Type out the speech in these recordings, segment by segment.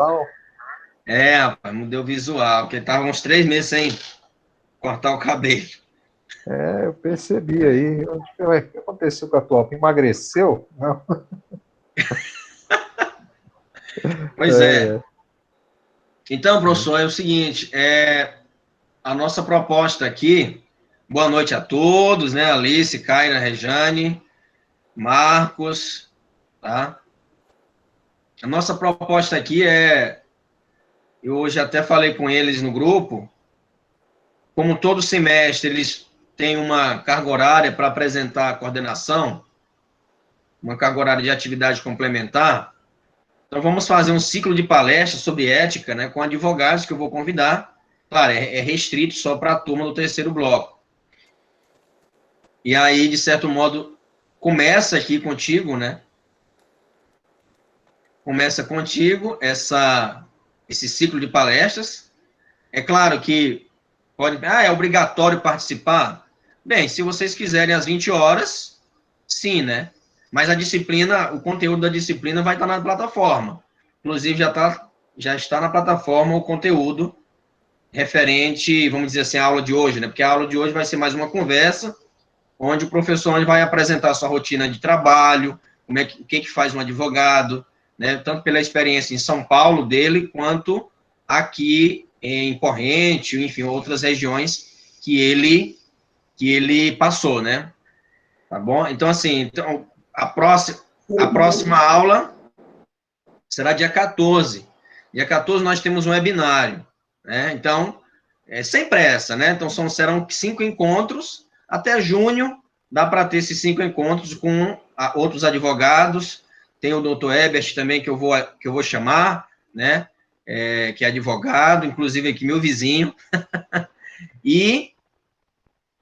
tal. Rapaz, mudei o visual, porque tava uns 3 meses sem cortar o cabelo. Eu percebi aí. O que aconteceu com a tua? Emagreceu? Não. Pois é. É, Então, é. professor, é o seguinte, a nossa proposta aqui, boa noite a todos, né? Alice, Kaira, Rejane, Marcos, tá? A nossa proposta aqui eu hoje até falei com eles no grupo, como todo semestre eles têm uma carga horária para apresentar a coordenação, uma carga horária de atividade complementar, então vamos fazer um ciclo de palestras sobre ética, né, com advogados que eu vou convidar. Claro, é restrito só para a turma do terceiro bloco. E aí, de certo modo, começa aqui contigo, né? Começa contigo esse ciclo de palestras. É claro que é obrigatório participar. Bem, se vocês quiserem às 20 horas, sim, né? Mas a disciplina, o conteúdo da disciplina vai estar na plataforma. Inclusive, já está na plataforma o conteúdo referente, vamos dizer assim, à aula de hoje, né? Porque a aula de hoje vai ser mais uma conversa, onde o professor vai apresentar a sua rotina de trabalho, o que faz um advogado, né? Tanto pela experiência em São Paulo dele, quanto aqui em Corrente, enfim, outras regiões que ele passou, né? Tá bom? Então, assim, a próxima aula será dia 14. Dia 14 nós temos um webinário, né? Então, sem pressa, né? Então, serão 5 encontros. Até junho, dá para ter esses 5 encontros com outros advogados. Tem o doutor Ebert também, que eu vou chamar, né? Que é advogado, inclusive aqui meu vizinho. E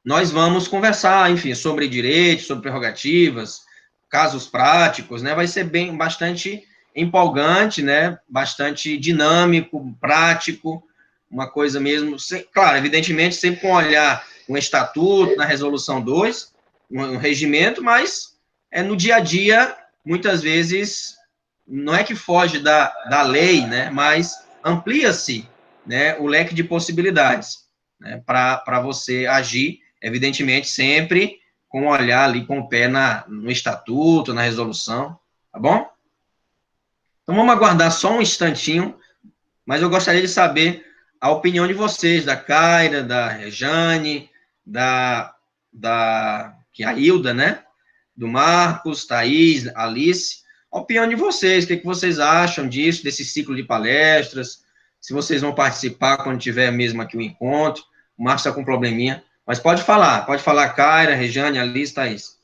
nós vamos conversar, enfim, sobre direitos, sobre prerrogativas, casos práticos, né? Vai ser bastante empolgante, né? Bastante dinâmico, prático, uma coisa mesmo, claro, evidentemente, sempre com olhar um estatuto, na resolução 2, um regimento, mas no dia a dia, muitas vezes, não é que foge da lei, né? Mas amplia-se, né, o leque de possibilidades, né, para você agir, evidentemente, sempre com o olhar ali, com o pé no estatuto, na resolução, tá bom? Então, vamos aguardar só um instantinho, mas eu gostaria de saber a opinião de vocês, da Kaira, da Rejane, que é a Hilda, né? Do Marcos, Thaís, Alice, a opinião de vocês, o que vocês acham disso, desse ciclo de palestras, se vocês vão participar quando tiver mesmo aqui o encontro. O Marcos está com um probleminha, mas pode falar, Kaira, Rejane, Alice, Thaís.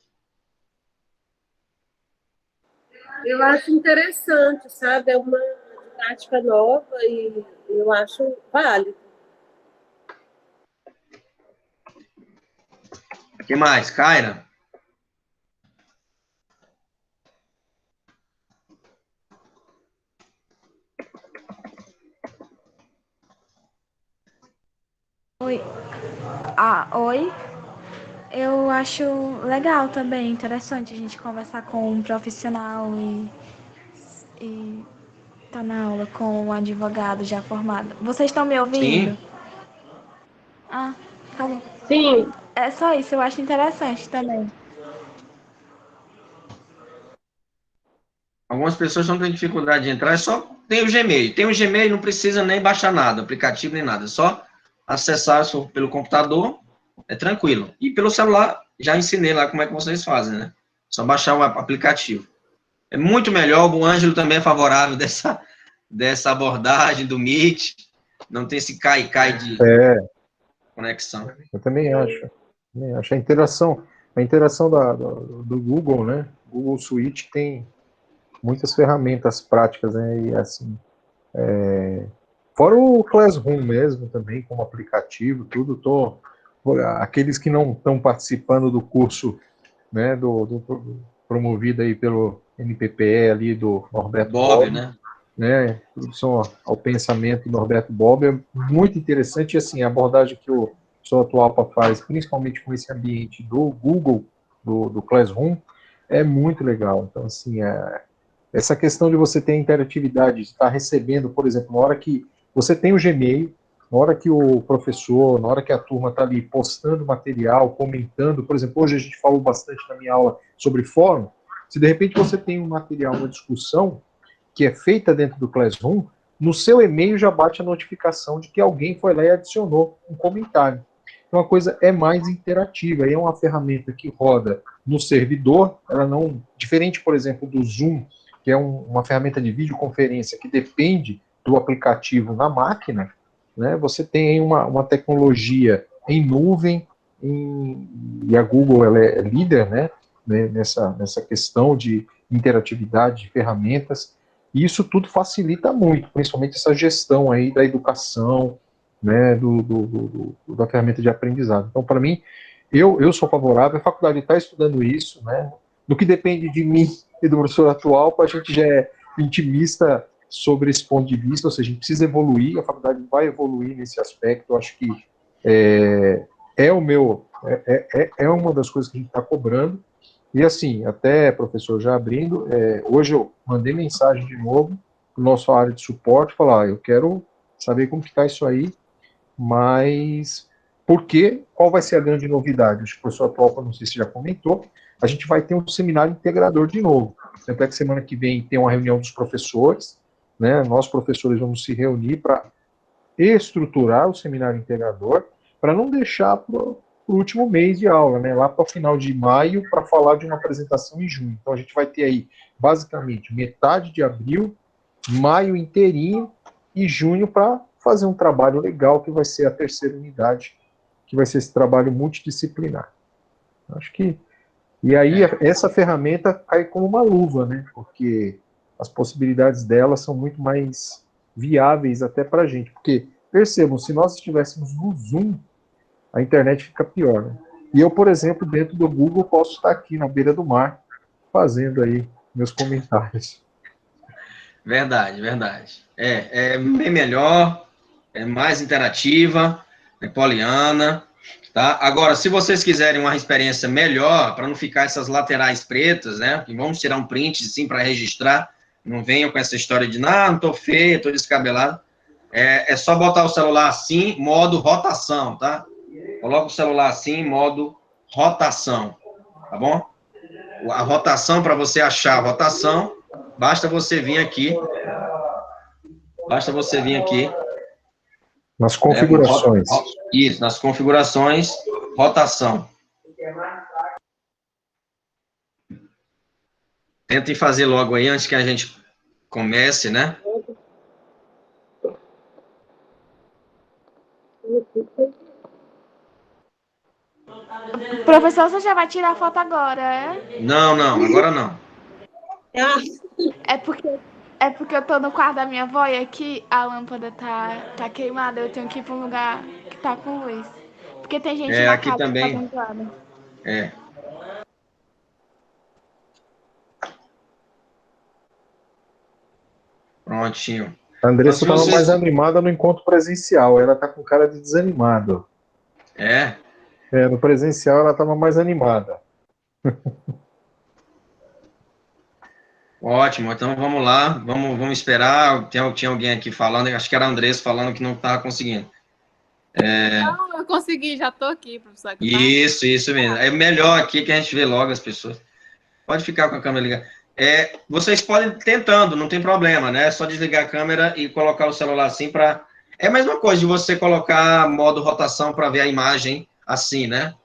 Eu acho interessante, sabe? É uma prática nova e eu acho válido. O que mais, Kaira? Oi. Oi. Eu acho legal também, interessante a gente conversar com um profissional e tá na aula com um advogado já formado. Vocês estão me ouvindo? Sim. Ah, tá bom. Sim, É só isso, eu acho interessante também. Algumas pessoas não têm dificuldade de entrar, só tem o Gmail. Tem o Gmail, não precisa nem baixar nada, aplicativo nem nada, é só acessar pelo computador, é tranquilo. E pelo celular, já ensinei lá como é que vocês fazem, né? Só baixar o aplicativo. É muito melhor, o Ângelo também é favorável dessa abordagem do Meet, não tem esse cai-cai de É, conexão. eu também acho. Também acho. A interação do Google, né? Google Suite tem muitas ferramentas práticas, né? E assim, fora o Classroom mesmo também, como aplicativo, tudo. Aqueles que não estão participando do curso, né? Promovido aí pelo NPPE ali do Norberto Bob, Bobbio, né? né? Introdução ao pensamento do Norberto Bobbio, é muito interessante. E assim, a abordagem que o professor Atualpa faz, principalmente com esse ambiente do Google, do Classroom, é muito legal. Então, assim, essa questão de você ter interatividade, de estar recebendo, por exemplo, na hora que você tem o Gmail, na hora que o professor, na hora que a turma está ali postando material, comentando, por exemplo, hoje a gente falou bastante na minha aula sobre fórum, se de repente você tem um material, uma discussão que é feita dentro do Classroom, no seu e-mail já bate a notificação de que alguém foi lá e adicionou um comentário. Então a coisa é mais interativa, e é uma ferramenta que roda no servidor, ela não, diferente, por exemplo, do Zoom, que é uma ferramenta de videoconferência que depende do aplicativo na máquina, né, você tem uma tecnologia em nuvem, e a Google ela é líder, né, nessa questão de interatividade de ferramentas, e isso tudo facilita muito, principalmente essa gestão aí da educação, né, da ferramenta de aprendizado. Então, para mim, eu sou favorável, a faculdade está estudando isso, né, do que depende de mim e do professor atual, a gente já é intimista sobre esse ponto de vista, ou seja, a gente precisa evoluir, a faculdade vai evoluir nesse aspecto, eu acho que é uma das coisas que a gente está cobrando, e assim, até, professor, já abrindo, hoje eu mandei mensagem de novo para o nosso área de suporte, falar, eu quero saber como que está isso aí, mas qual vai ser a grande novidade? Acho que o professor atual, não sei se já comentou, a gente vai ter um seminário integrador de novo, tanto é que semana que vem tem uma reunião dos professores, né, nós professores vamos se reunir para estruturar o seminário integrador, para não deixar para o último mês de aula, né, lá para o final de maio, para falar de uma apresentação em junho. Então a gente vai ter aí, basicamente, metade de abril, maio inteirinho e junho para fazer um trabalho legal, que vai ser a terceira unidade, que vai ser esse trabalho multidisciplinar. Acho que... E aí essa ferramenta cai como uma luva, né, porque as possibilidades dela são muito mais viáveis até para a gente, porque, percebam, se nós estivéssemos no Zoom, a internet fica pior, né? E eu, por exemplo, dentro do Google, posso estar aqui na beira do mar, fazendo aí meus comentários. Verdade, verdade. É bem melhor, é mais interativa, é poliana, tá? Agora, se vocês quiserem uma experiência melhor, para não ficar essas laterais pretas, né? Vamos tirar um print, sim, para registrar. Não venham com essa história de, não tô feio, tô descabelado. É só botar o celular assim, modo rotação, tá? Coloca o celular assim, modo rotação, tá bom? A rotação, para você achar a rotação, basta você vir aqui. Nas configurações. Isso, nas configurações, rotação. Tentem fazer logo aí, antes que a gente comece, né? Professor, você já vai tirar a foto agora, é? Não, agora não. É porque eu tô no quarto da minha avó e aqui a lâmpada tá queimada, eu tenho que ir pra um lugar que tá com luz. Porque tem gente na Aqui casa também. que tá ventando. Prontinho. A Andressa estava mais animada no encontro presencial, ela tá com cara de desanimado. No presencial ela estava mais animada. Ótimo, então vamos lá, vamos esperar. Tinha alguém aqui falando, acho que era a Andressa falando que não estava conseguindo. Não, eu consegui, já estou aqui, professor. Isso mesmo. É melhor aqui que a gente vê logo as pessoas. Pode ficar com a câmera ligada. Vocês podem ir tentando, não tem problema, né? É só desligar a câmera e colocar o celular assim para... É a mesma coisa de você colocar modo rotação para ver a imagem assim, né?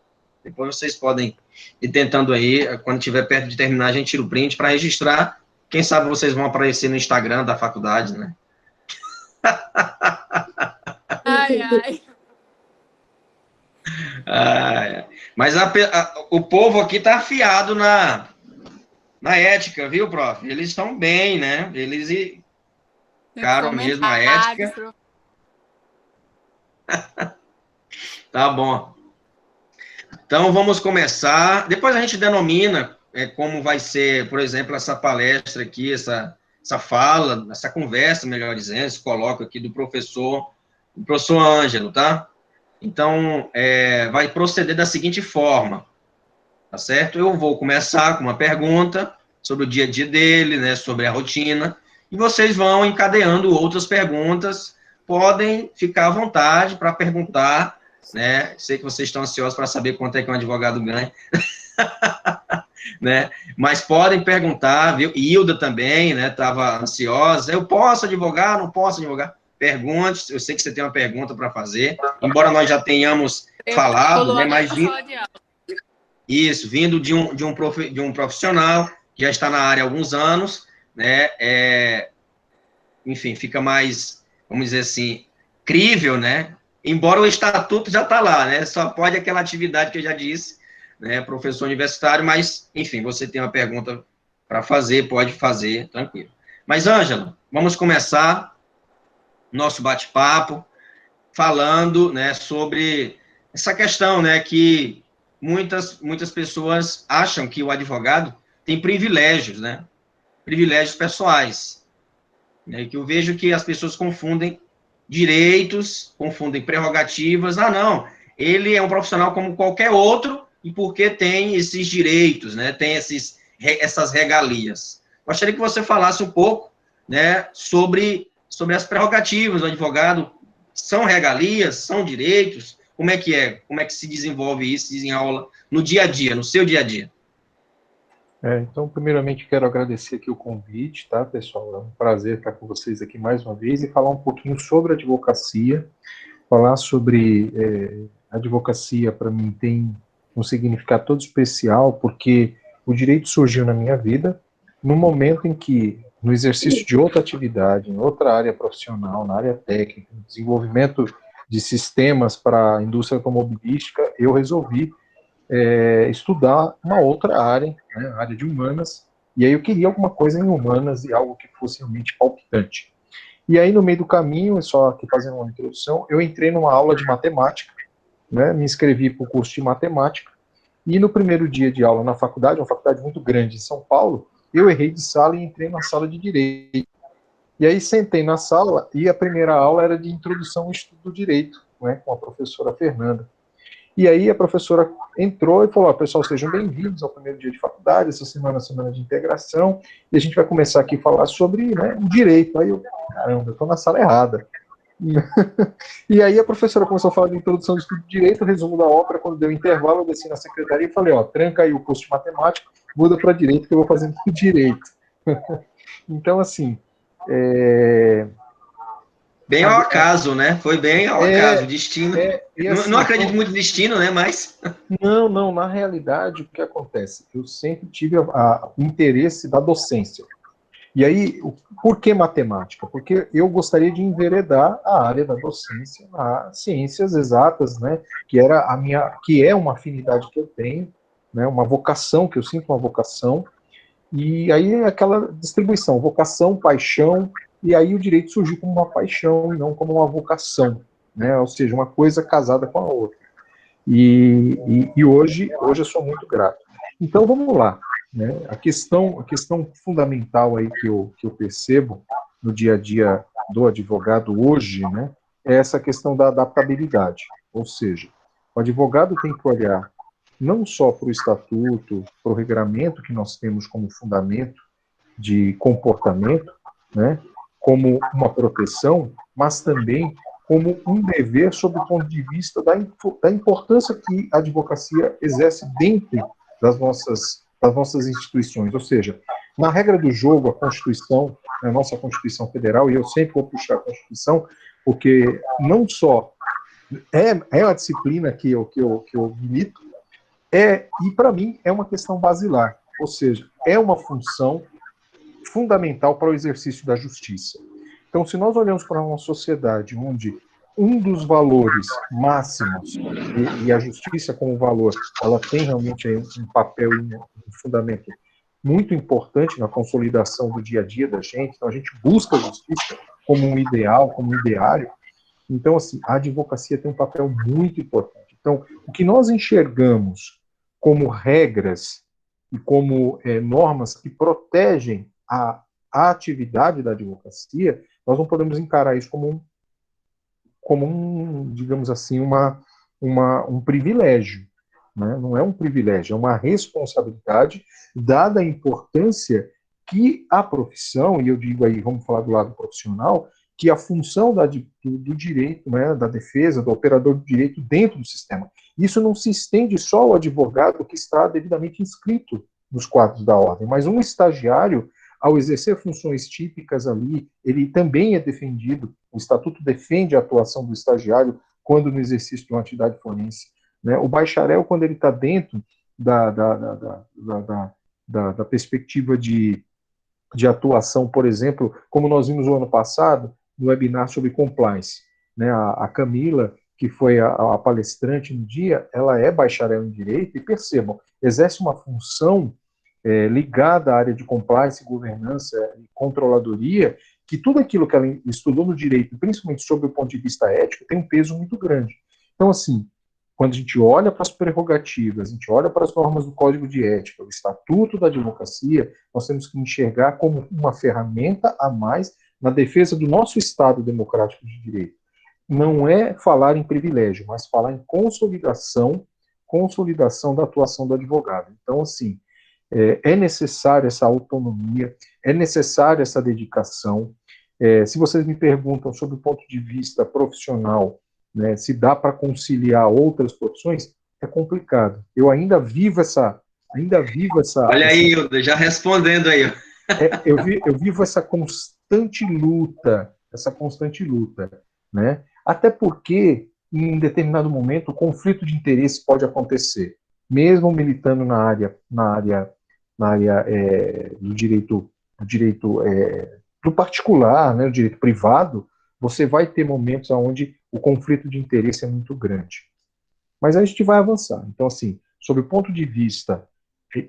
Depois vocês podem ir tentando aí, quando estiver perto de terminar, a gente tira o print para registrar. Quem sabe vocês vão aparecer no Instagram da faculdade, né? Ai. Mas o povo aqui tá afiado na ética, viu, prof? Eles estão bem, né? Eles ficaram mesmo a ética. Tá bom. Então, vamos começar. Depois a gente denomina como vai ser, por exemplo, essa palestra aqui, essa fala, essa conversa, melhor dizendo, esse colóquio aqui do professor Ângelo, tá? Então, vai proceder da seguinte forma, tá certo? Eu vou começar com uma pergunta, sobre o dia a dia dele, né, sobre a rotina, e vocês vão encadeando outras perguntas, podem ficar à vontade para perguntar, né, sei que vocês estão ansiosos para saber quanto é que um advogado ganha, né, mas podem perguntar, viu, Hilda também, né, estava ansiosa, eu posso advogar, não posso advogar? Pergunte, eu sei que você tem uma pergunta para fazer, embora nós já tenhamos falado, né, mas... Isso, vindo de um profissional que já está na área há alguns anos, né, enfim, fica mais, vamos dizer assim, crível, né, embora o estatuto já está lá, né, só pode aquela atividade que eu já disse, né, professor universitário, mas, enfim, você tem uma pergunta para fazer, pode fazer, tranquilo. Mas, Ângela, vamos começar nosso bate-papo falando, né, sobre essa questão, né, que muitas pessoas acham que o advogado tem privilégios, né, privilégios pessoais, né, que eu vejo que as pessoas confundem direitos, confundem prerrogativas, não, ele é um profissional como qualquer outro, e porque tem esses direitos, né, tem essas regalias. Gostaria que você falasse um pouco, né, sobre as prerrogativas do advogado. São regalias, são direitos? Como é que é? Como é que se desenvolve isso, se desenrola no dia a dia, no seu dia a dia? Então, primeiramente, quero agradecer aqui o convite, tá, pessoal? É um prazer estar com vocês aqui mais uma vez e falar um pouquinho sobre advocacia. Falar sobre advocacia, para mim, tem um significado todo especial, porque o direito surgiu na minha vida no momento em que, no exercício de outra atividade, em outra área profissional, na área técnica, no desenvolvimento de sistemas para a indústria automobilística, eu resolvi estudar uma outra área, né, a área de humanas, e aí eu queria alguma coisa em humanas e algo que fosse realmente palpitante. E aí, no meio do caminho, só aqui fazendo uma introdução, eu entrei numa aula de matemática, né, me inscrevi para o curso de matemática, e no primeiro dia de aula na faculdade, uma faculdade muito grande em São Paulo, eu errei de sala e entrei na sala de direito. E aí sentei na sala e a primeira aula era de introdução ao estudo do direito, né, com a professora Fernanda. E aí a professora entrou e falou, pessoal, sejam bem-vindos ao primeiro dia de faculdade, essa semana é a semana de integração, e a gente vai começar aqui a falar sobre, né, o direito. Aí eu, caramba, eu estou na sala errada. E aí a professora começou a falar de introdução do estudo de direito, resumo da ópera, quando deu intervalo, eu desci na secretaria e falei, tranca aí o curso de matemática, muda para direito que eu vou fazendo direito. Então, assim... Bem ao acaso, né? Foi bem ao acaso, destino. Assim, não acredito muito em destino, né? Mas... Não, na realidade, o que acontece? Eu sempre tive o interesse da docência. E aí, por que matemática? Porque eu gostaria de enveredar a área da docência a ciências exatas, né? Que é uma afinidade que eu tenho, né? Uma vocação, que eu sinto uma vocação. E aí aquela distribuição, vocação, paixão, e aí o direito surgiu como uma paixão e não como uma vocação, né? Ou seja, uma coisa casada com a outra. E hoje eu sou muito grato. Então vamos lá, né? A questão fundamental aí que eu percebo no dia a dia do advogado hoje, né, é essa questão da adaptabilidade. Ou seja, o advogado tem que olhar não só para o estatuto, para o regramento que nós temos como fundamento de comportamento, né, como uma proteção, mas também como um dever sob o ponto de vista da importância que a advocacia exerce dentro das nossas instituições. Ou seja, na regra do jogo, a Constituição, a nossa Constituição Federal, e eu sempre vou puxar a Constituição, porque não só é a disciplina que eu milito, e para mim é uma questão basilar, ou seja, é uma função fundamental para o exercício da justiça. Então, se nós olhamos para uma sociedade onde um dos valores máximos, e a justiça como valor, ela tem realmente um papel e um fundamento muito importante na consolidação do dia a dia da gente, então a gente busca a justiça como um ideal, como um ideário. Então, assim, a advocacia tem um papel muito importante. Então, o que nós enxergamos como regras e como normas que protegem a atividade da advocacia, nós não podemos encarar isso como um digamos assim, um privilégio, né? Não é um privilégio, é uma responsabilidade, dada a importância que a profissão, e eu digo aí, vamos falar do lado profissional, que a função do direito, né, da defesa, do operador do direito dentro do sistema. Isso não se estende só ao advogado que está devidamente inscrito nos quadros da ordem, mas um estagiário, ao exercer funções típicas ali, ele também é defendido, o Estatuto defende a atuação do estagiário quando no exercício de uma atividade forense, né? O bacharel, quando ele está dentro da perspectiva de atuação, por exemplo, como nós vimos no ano passado, no webinar sobre compliance, né? A Camila, que foi a palestrante no dia, ela é bacharel em Direito, e percebam, exerce uma função ligada à área de compliance, governança e controladoria, que tudo aquilo que ela estudou no direito, principalmente sob o ponto de vista ético, tem um peso muito grande. Então, assim, quando a gente olha para as prerrogativas, a gente olha para as normas do Código de Ética, o Estatuto da Advocacia, nós temos que enxergar como uma ferramenta a mais na defesa do nosso Estado democrático de direito. Não é falar em privilégio, mas falar em consolidação da atuação do advogado. Então, assim, é necessária essa autonomia, é necessária essa dedicação. Se vocês me perguntam sobre o ponto de vista profissional, né, se dá para conciliar outras profissões, é complicado. Eu ainda vivo essa... Olha aí, Hilda, já respondendo aí. Eu vivo essa constante luta, né? Até porque, em determinado momento, o conflito de interesse pode acontecer. Mesmo militando na área do direito do particular, né, o direito privado, você vai ter momentos onde o conflito de interesse é muito grande. Mas a gente vai avançar. Então, assim, sob o ponto de vista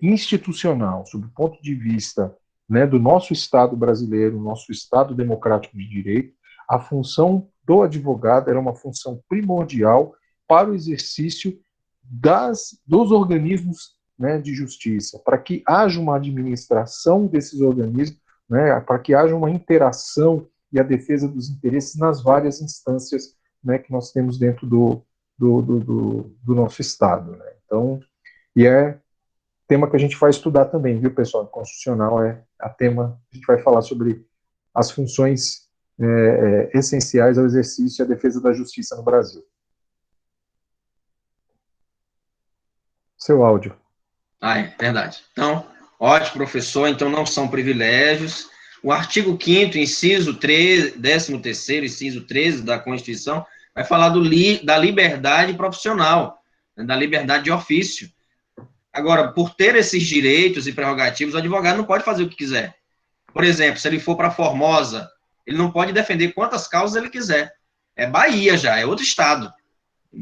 institucional, sob o ponto de vista, né, do nosso Estado brasileiro, nosso Estado democrático de direito, a função do advogado era uma função primordial para o exercício dos organismos, né, de justiça, para que haja uma administração desses organismos, né, para que haja uma interação e a defesa dos interesses nas várias instâncias, né, que nós temos dentro do nosso Estado, né? Então, e é tema que a gente vai estudar também, viu, pessoal? Constitucional é a tema, a gente vai falar sobre as funções essenciais ao exercício e à defesa da justiça no Brasil. Seu áudio. É verdade. Então, ótimo, professor. Então, não são privilégios. O artigo 5º, inciso 13, 13º, inciso 13 da Constituição, vai falar da liberdade profissional, né, da liberdade de ofício. Agora, por ter esses direitos e prerrogativas, o advogado não pode fazer o que quiser. Por exemplo, se ele for para Formosa, ele não pode defender quantas causas ele quiser. É Bahia já, é outro estado.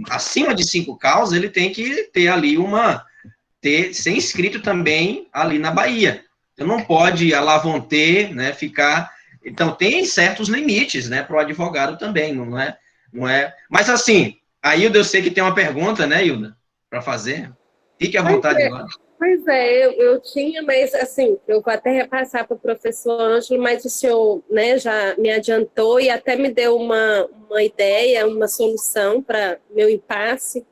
Acima de 5 causas, ele tem que ter ali ser inscrito também ali na Bahia. Então, não pode alavonter, né, ficar... Então, tem certos limites, né, para o advogado também, não é? Mas, assim, a Hilda, eu sei que tem uma pergunta, né, Hilda, para fazer. Fique à vontade agora. Pois é, eu tinha, mas, assim, eu vou até repassar para o professor Ângelo, mas o senhor, né, já me adiantou e até me deu uma ideia, uma solução para meu impasse,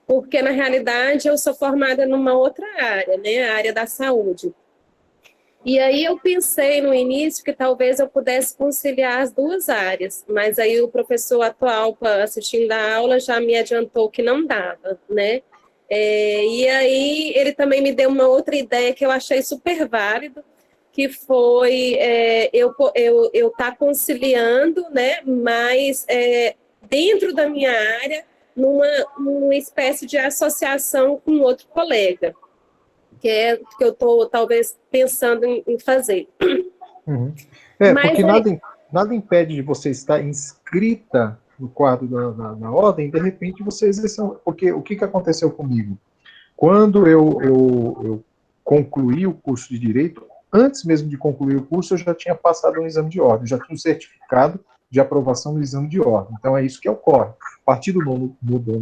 porque, na realidade, eu sou formada numa outra área, né, a área da saúde. E aí eu pensei no início que talvez eu pudesse conciliar as duas áreas, mas aí o professor atual, assistindo a aula, já me adiantou que não dava, né? E aí ele também me deu uma outra ideia que eu achei super válido, que foi eu estar conciliando, né, mas dentro da minha área, numa espécie de associação com outro colega, que é o que eu estou talvez pensando em fazer. Uhum. Porque nada impede de você estar inscrita no quadro da ordem, de repente você exercer. Porque o que aconteceu comigo? Quando eu concluí o curso de Direito, antes mesmo de concluir o curso, eu já tinha passado um exame de ordem, já tinha um certificado de aprovação no exame de ordem. Então é isso que ocorre. A partir do nono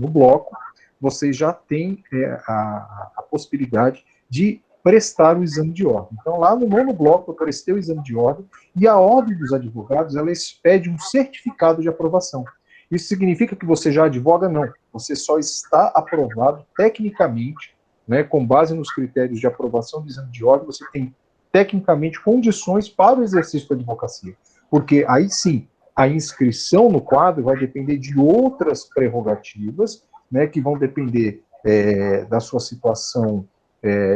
bloco, você já tem a possibilidade de prestar o exame de ordem. Então, lá no nono bloco, eu prestei o exame de ordem, e a Ordem dos Advogados, ela expede um certificado de aprovação. Isso significa que você já advoga? Não. Você só está aprovado tecnicamente, né, com base nos critérios de aprovação do exame de ordem, você tem tecnicamente condições para o exercício da advocacia. Porque aí sim, a inscrição no quadro vai depender de outras prerrogativas, né, que vão depender da sua situação,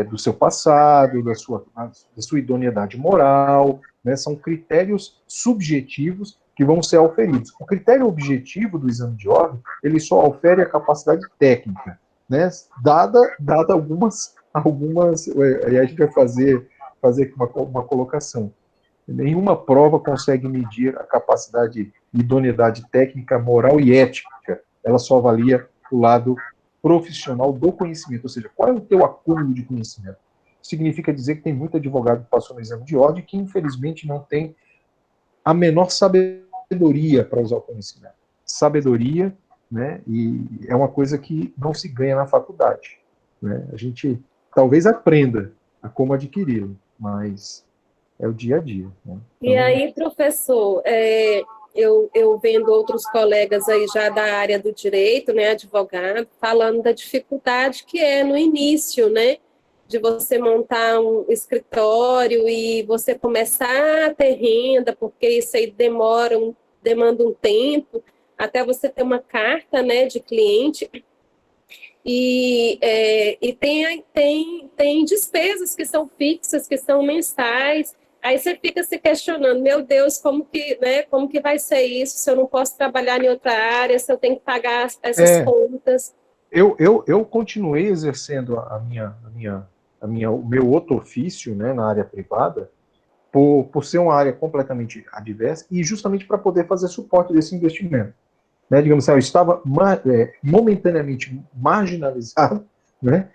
do seu passado, da sua idoneidade moral, né, são critérios subjetivos que vão ser auferidos. O critério objetivo do exame de ordem, ele só aufere a capacidade técnica, né, dada algumas aí a gente vai fazer aqui uma colocação. Nenhuma prova consegue medir a capacidade de idoneidade técnica, moral e ética. Ela só avalia o lado profissional do conhecimento, ou seja, qual é o teu acúmulo de conhecimento. Significa dizer que tem muito advogado que passou no exame de ordem que, infelizmente, não tem a menor sabedoria para usar o conhecimento. Sabedoria, né, e é uma coisa que não se ganha na faculdade, né? A gente talvez aprenda a como adquiri-lo, mas é o dia a dia, né? E aí, professor, eu vendo outros colegas aí já da área do direito, né, advogado, falando da dificuldade que é no início, né, de você montar um escritório e você começar a ter renda, porque isso aí demanda um tempo, até você ter uma carta, né, de cliente. E tem despesas que são fixas, que são mensais. Aí você fica se questionando, meu Deus, como que vai ser isso, se eu não posso trabalhar em outra área, se eu tenho que pagar essas contas. Eu continuei exercendo o meu outro ofício, né, na área privada, por ser uma área completamente adversa e justamente para poder fazer suporte desse investimento. Né, digamos assim, eu estava momentaneamente marginalizado, né,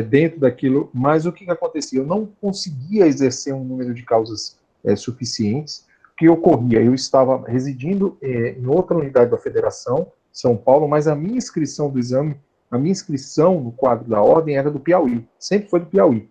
dentro daquilo, mas o que acontecia? Eu não conseguia exercer um número de causas suficientes. O que ocorria? Eu estava residindo em outra unidade da federação, São Paulo, mas a minha inscrição do exame, a minha inscrição no quadro da ordem era do Piauí, sempre foi do Piauí.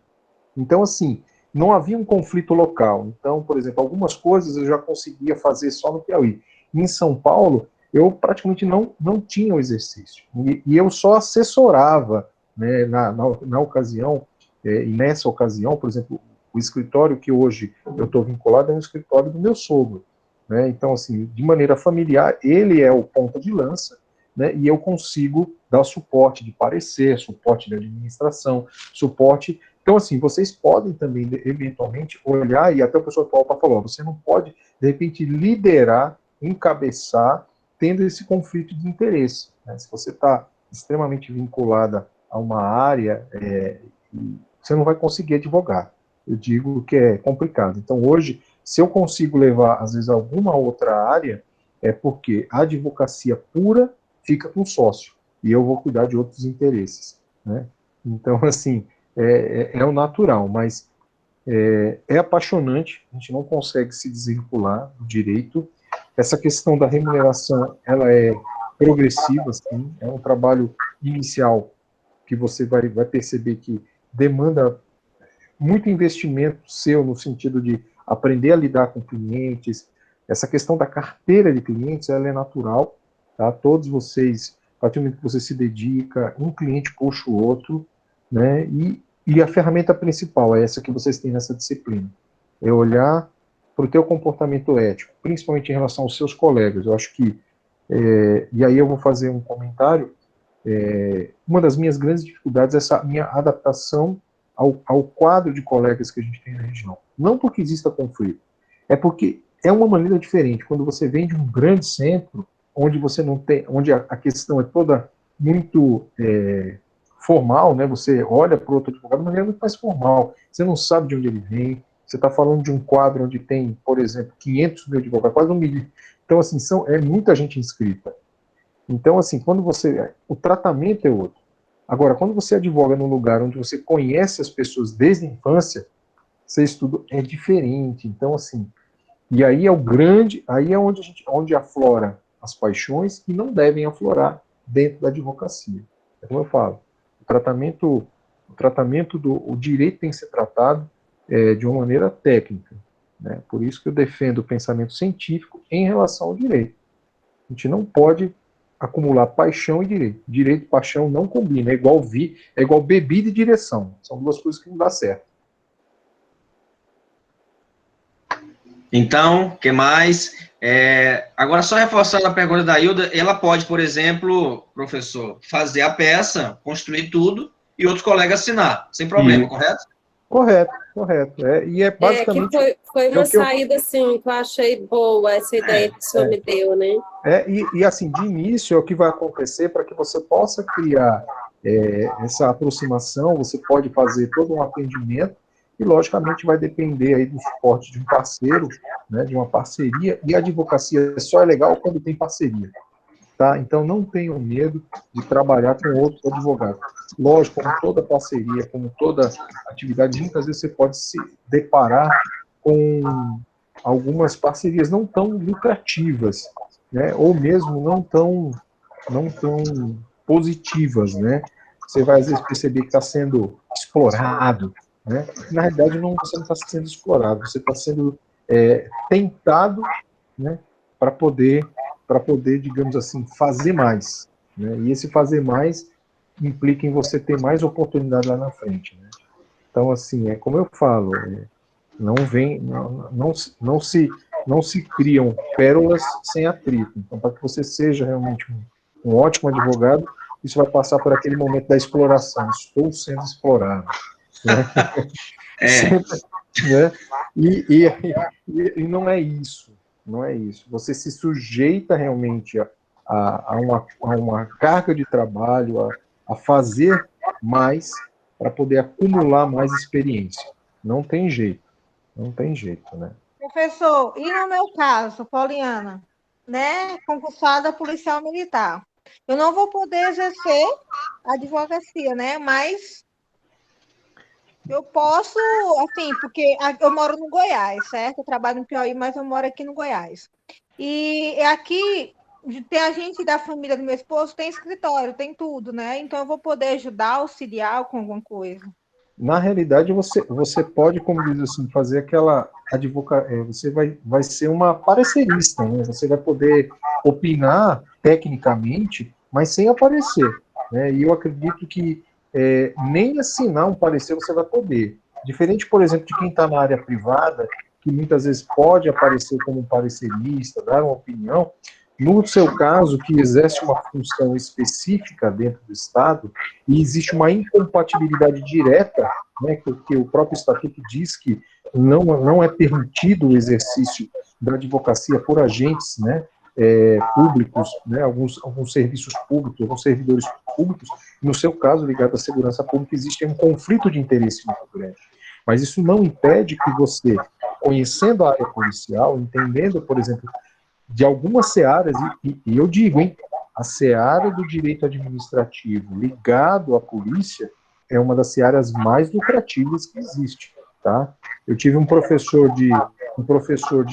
Então, assim, não havia um conflito local. Então, por exemplo, algumas coisas eu já conseguia fazer só no Piauí. Em São Paulo, eu praticamente não tinha o exercício. E eu só assessorava, né, na ocasião, e nessa ocasião, por exemplo, o escritório que hoje eu estou vinculado é um escritório do meu sogro. Né? Então, assim, de maneira familiar, ele é o ponta de lança, né, e eu consigo dar suporte de parecer, suporte de administração, suporte. Então, assim, vocês podem também, eventualmente, olhar, e até o professor Paulo falou, você não pode, de repente, liderar, encabeçar, tendo esse conflito de interesse. Né? Se você está extremamente vinculada a uma área, você não vai conseguir advogar. Eu digo que é complicado. Então, hoje, se eu consigo levar, às vezes, alguma outra área, é porque a advocacia pura fica com sócio, e eu vou cuidar de outros interesses. Né? Então, assim, é o natural, mas é apaixonante, a gente não consegue se desvincular do direito. Essa questão da remuneração, ela é progressiva, sim, é um trabalho inicial que você vai perceber que demanda muito investimento seu no sentido de aprender a lidar com clientes. Essa questão da carteira de clientes, ela é natural, tá? Todos vocês, a partir do momento que você se dedica, um cliente puxa o outro, né? E a ferramenta principal é essa que vocês têm nessa disciplina, é olhar para o teu comportamento ético, principalmente em relação aos seus colegas. Eu acho que, e aí eu vou fazer um comentário, uma das minhas grandes dificuldades é essa minha adaptação ao quadro de colegas que a gente tem na região. Não porque exista conflito, é porque é uma maneira diferente. Quando você vem de um grande centro, onde você não tem, onde a questão é toda muito formal, né? Você olha para o outro advogado de maneira muito mais formal. Você não sabe de onde ele vem. Você está falando de um quadro onde tem, por exemplo, 500 mil advogados, quase 1 milhão. Então, assim, é muita gente inscrita. Então, assim, o tratamento é outro. Agora, quando você advoga num lugar onde você conhece as pessoas desde a infância, você estuda, é diferente. Então, assim, e aí aí é onde aflora as paixões que não devem aflorar dentro da advocacia. É como eu falo, o direito tem que ser tratado de uma maneira técnica. Né? Por isso que eu defendo o pensamento científico em relação ao direito. A gente não pode acumular paixão e direito. Direito e paixão não combinam, é igual bebida e direção. São duas coisas que não dá certo. Então, o que mais? Agora, só reforçando a pergunta da Hilda, ela pode, por exemplo, professor, fazer a peça, construir tudo, e outros colegas assinar, sem problema, correto? Correto, correto. E é basicamente... que foi uma saída, assim, que eu achei boa, essa ideia que o senhor me deu, né? E assim, de início, é o que vai acontecer para que você possa criar essa aproximação, você pode fazer todo um atendimento, e logicamente vai depender aí do suporte de um parceiro, né, de uma parceria, e a advocacia só é legal quando tem parceria. Tá? Então, não tenham medo de trabalhar com outro advogado. Lógico, como toda parceria, como toda atividade, muitas vezes você pode se deparar com algumas parcerias não tão lucrativas, né? Ou mesmo não tão positivas, né? Você vai, às vezes, perceber que está sendo explorado, né? Na realidade, você não está sendo explorado, você está sendo tentado, né, para poder, digamos assim, fazer mais. Né? E esse fazer mais implica em você ter mais oportunidade lá na frente. Né? Então, assim, é como eu falo, não se criam pérolas sem atrito. Então, para que você seja realmente um ótimo advogado, isso vai passar por aquele momento da exploração. Estou sendo explorado. Né? Sempre, né? E não é isso. Não é isso. Você se sujeita realmente a uma carga de trabalho, a fazer mais para poder acumular mais experiência. Não tem jeito. Não tem jeito, né? Professor, e no meu caso, Poliana, né, concursada policial militar, eu não vou poder exercer a advocacia, né, mas eu posso, assim, porque eu moro no Goiás, certo? Eu trabalho no Piauí, mas eu moro aqui no Goiás. E aqui tem a gente da família do meu esposo, tem escritório, tem tudo, né? Então eu vou poder ajudar, auxiliar com alguma coisa. Na realidade, você pode, como diz assim, fazer aquela você vai ser uma parecerista, né? Você vai poder opinar tecnicamente, mas sem aparecer. Né? E eu acredito que nem assinar um parecer você vai poder. Diferente, por exemplo, de quem está na área privada, que muitas vezes pode aparecer como um parecerista, dar uma opinião. No seu caso, que exerce uma função específica dentro do Estado, e existe uma incompatibilidade direta, né, porque o próprio Estatuto diz que não é permitido o exercício da advocacia por agentes, né, públicos, né, alguns serviços públicos, alguns servidores públicos. No seu caso, ligado à segurança pública, existe um conflito de interesse muito grande. Mas isso não impede que você, conhecendo a área policial, entendendo, por exemplo, de algumas searas, e eu digo, hein, a seara do direito administrativo ligado à polícia é uma das searas mais lucrativas que existe, tá? Eu tive um professor de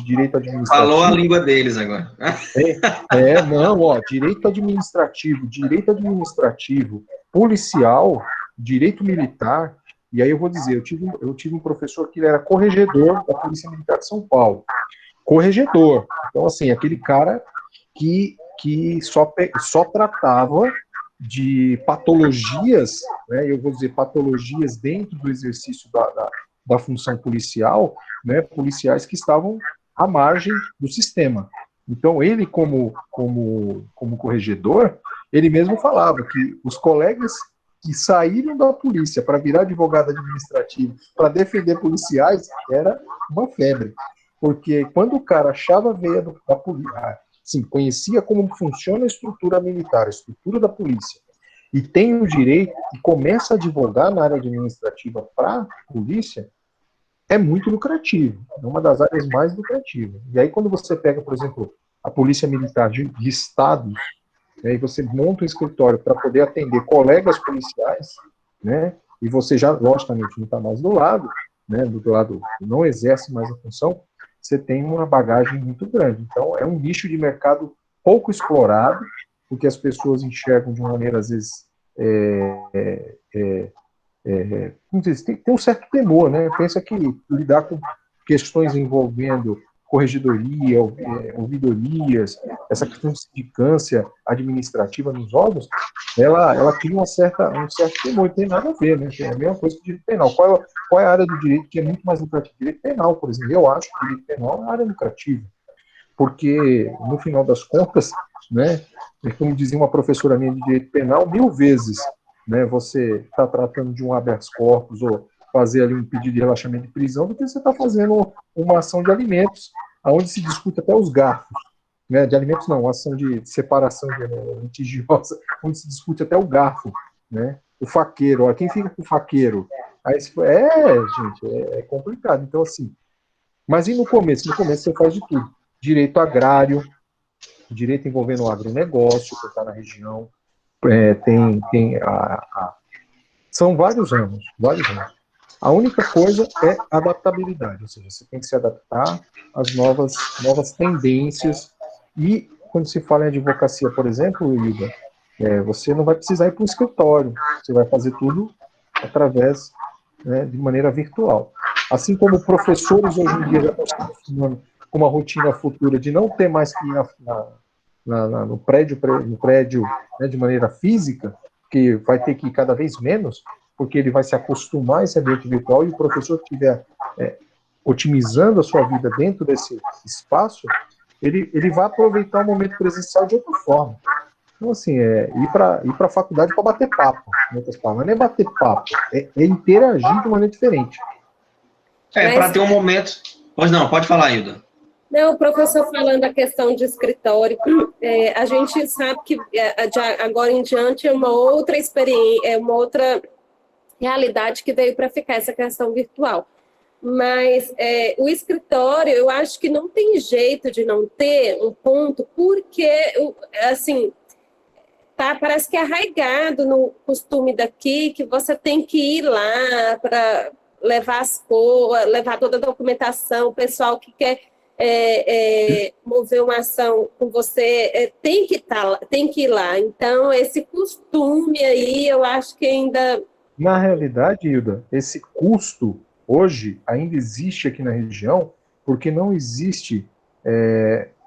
direito administrativo... Falou a língua deles agora. Direito administrativo, policial, direito militar, e aí eu vou dizer, eu tive um professor que ele era corregedor da Polícia Militar de São Paulo, corregedor. Então, assim, aquele cara que só tratava de patologias, né, eu vou dizer patologias dentro do exercício da função policial, né, policiais que estavam à margem do sistema. Então, ele, como corregedor, ele mesmo falava que os colegas que saíram da polícia para virar advogado administrativo, para defender policiais, era uma febre. Porque quando o cara achava a veia da polícia, sim, conhecia como funciona a estrutura militar, a estrutura da polícia, e tem o direito e começa a advogar na área administrativa para a polícia, é muito lucrativo, é uma das áreas mais lucrativas. E aí quando você pega, por exemplo, a polícia militar de estados, né, e você monta um escritório para poder atender colegas policiais, né, e você já, logicamente, não está mais do lado, né, do lado não exerce mais a função, você tem uma bagagem muito grande. Então, é um nicho de mercado pouco explorado, porque as pessoas enxergam de uma maneira, às vezes, tem um certo temor, né? Pensa que lidar com questões envolvendo corregedoria, ouvidorias, essa questão de sindicância administrativa nos órgãos, ela cria um certo temor, não tem nada a ver, né? É a mesma coisa que o direito penal. Qual é a área do direito que é muito mais lucrativa? Direito penal, por exemplo. Eu acho que o direito penal é uma área lucrativa, porque, no final das contas, né, como dizia uma professora minha de direito penal, 1000 vezes, né, você está tratando de um habeas corpus ou fazer ali um pedido de relaxamento de prisão do que você está fazendo uma ação de alimentos, onde se discute até os garfos, né, de alimentos não, uma ação de separação litigiosa, onde se discute até o garfo, né, o faqueiro, ó, quem fica com o faqueiro? Aí, gente, é complicado, então assim, mas e no começo? No começo você faz de tudo, direito agrário, direito envolvendo o agronegócio, que está na região, são vários anos, vários anos. A única coisa é adaptabilidade, ou seja, você tem que se adaptar às novas tendências. E quando se fala em advocacia, por exemplo, Hilda, você não vai precisar ir para um escritório, você vai fazer tudo através, né, de maneira virtual. Assim como professores hoje em dia já estão se acostumando com uma rotina futura de não ter mais que ir no prédio, né, de maneira física, que vai ter que ir cada vez menos, porque ele vai se acostumar a esse ambiente virtual, e o professor que estiver otimizando a sua vida dentro desse espaço, ele vai aproveitar o momento presencial de outra forma. Então, assim, ir para a faculdade para bater papo, em outras palavras, não é bater papo, é interagir de maneira diferente. Para ter um momento... Pois não, pode falar, Hilda. Não, o professor falando da questão de escritório, a gente sabe que de agora em diante é uma outra experiência, é uma outra realidade que veio para ficar, essa questão virtual. Mas o escritório, eu acho que não tem jeito de não ter um ponto, porque, assim, parece que é arraigado no costume daqui, que você tem que ir lá para levar as coisas, levar toda a documentação, o pessoal que quer mover uma ação com você tem que ir lá. Então, esse costume aí, eu acho que ainda... Na realidade, Hilda, esse custo hoje ainda existe aqui na região, porque não existe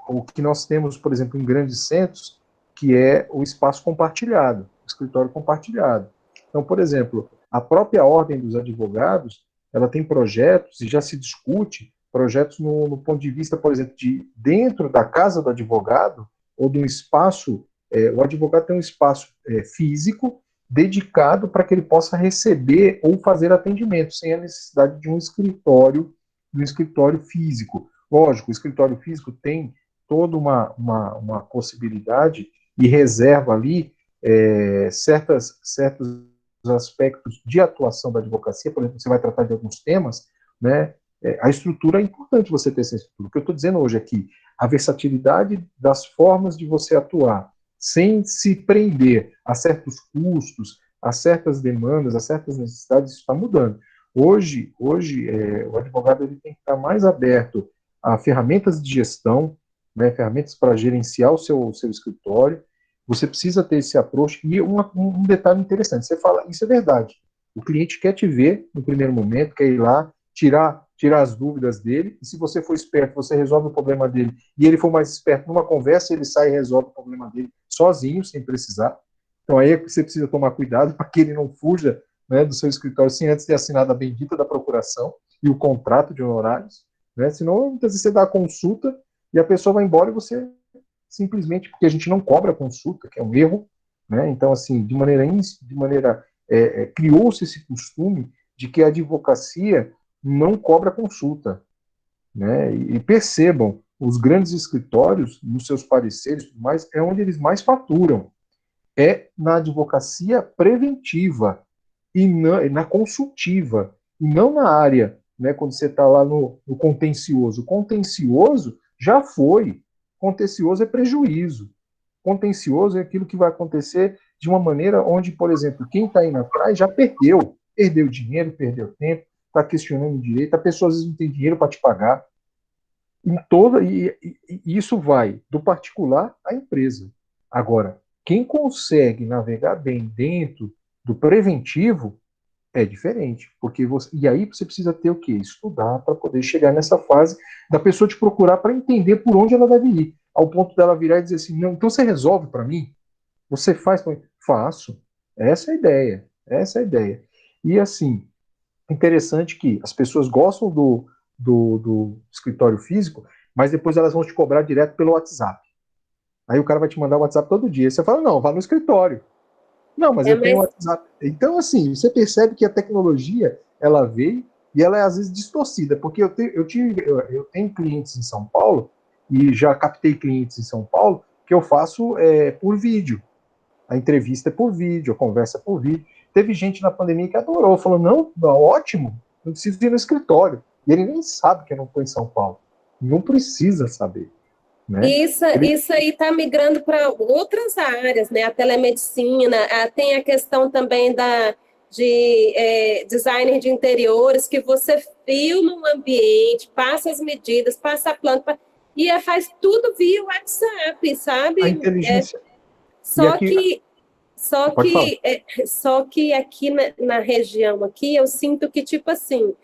o que nós temos, por exemplo, em grandes centros, que é o espaço compartilhado, o escritório compartilhado. Então, por exemplo, a própria Ordem dos Advogados, ela tem projetos, e já se discute, projetos no ponto de vista, por exemplo, de dentro da casa do advogado, ou de um espaço, o advogado tem um espaço físico, dedicado para que ele possa receber ou fazer atendimento, sem a necessidade de um escritório físico. Lógico, o escritório físico tem toda uma possibilidade e reserva ali certos aspectos de atuação da advocacia. Por exemplo, você vai tratar de alguns temas, né? A estrutura é importante você ter essa estrutura. O que eu estou dizendo hoje aqui, a versatilidade das formas de você atuar, sem se prender a certos custos, a certas demandas, a certas necessidades, isso está mudando. Hoje o advogado ele tem que estar mais aberto a ferramentas de gestão, né, ferramentas para gerenciar o seu escritório. Você precisa ter esse approach. E um detalhe interessante, você fala, isso é verdade, o cliente quer te ver no primeiro momento, quer ir lá, tirar as dúvidas dele, e se você for esperto, você resolve o problema dele, e ele for mais esperto numa conversa, ele sai e resolve o problema dele sozinho, sem precisar. Então aí você precisa tomar cuidado para que ele não fuja, né, do seu escritório sem antes ter assinado a bendita da procuração e o contrato de honorários, né? Senão muitas vezes você dá a consulta e a pessoa vai embora e você simplesmente, porque a gente não cobra a consulta, que é um erro, né? Então assim, criou-se esse costume de que a advocacia não cobra consulta, né? E percebam, os grandes escritórios, nos seus pareceres, é onde eles mais faturam, é na advocacia preventiva e na consultiva, e não na área, né, quando você está lá no contencioso. O contencioso já foi, contencioso é prejuízo, contencioso é aquilo que vai acontecer de uma maneira onde, por exemplo, quem está indo atrás já perdeu dinheiro, perdeu tempo, está questionando o direito, a pessoa às vezes não tem dinheiro para te pagar. E isso vai do particular à empresa. Agora, quem consegue navegar bem dentro do preventivo, É diferente, porque e aí você precisa ter o quê? Estudar para poder chegar nessa fase da pessoa te procurar para entender por onde ela deve ir, ao ponto dela virar e dizer assim, não, então você resolve para mim? Você faz para mim? Faço. Essa é a ideia, essa é a ideia. E assim, interessante que as pessoas gostam do escritório físico, mas depois elas vão te cobrar direto pelo WhatsApp. Aí o cara vai te mandar o WhatsApp todo dia. Você fala, não, vá no escritório. Não, mas eu tenho Mas WhatsApp. Então, assim, você percebe que a tecnologia, ela veio e ela é, às vezes, distorcida, porque eu tenho clientes em São Paulo e já captei clientes em São Paulo que eu faço por vídeo. A entrevista é por vídeo, a conversa é por vídeo. Teve gente na pandemia que adorou, falou, não, ótimo, não preciso ir no escritório. E ele nem sabe que eu não estou em São Paulo. Não precisa saber. Né? isso aí está migrando para outras áreas, né? A telemedicina, tem a questão também de designer de interiores, que você filma um ambiente, passa as medidas, passa a planta, e faz tudo via WhatsApp, sabe? A inteligência. Só aqui, que, só pode que, só que aqui na região aqui, eu sinto que, tipo assim,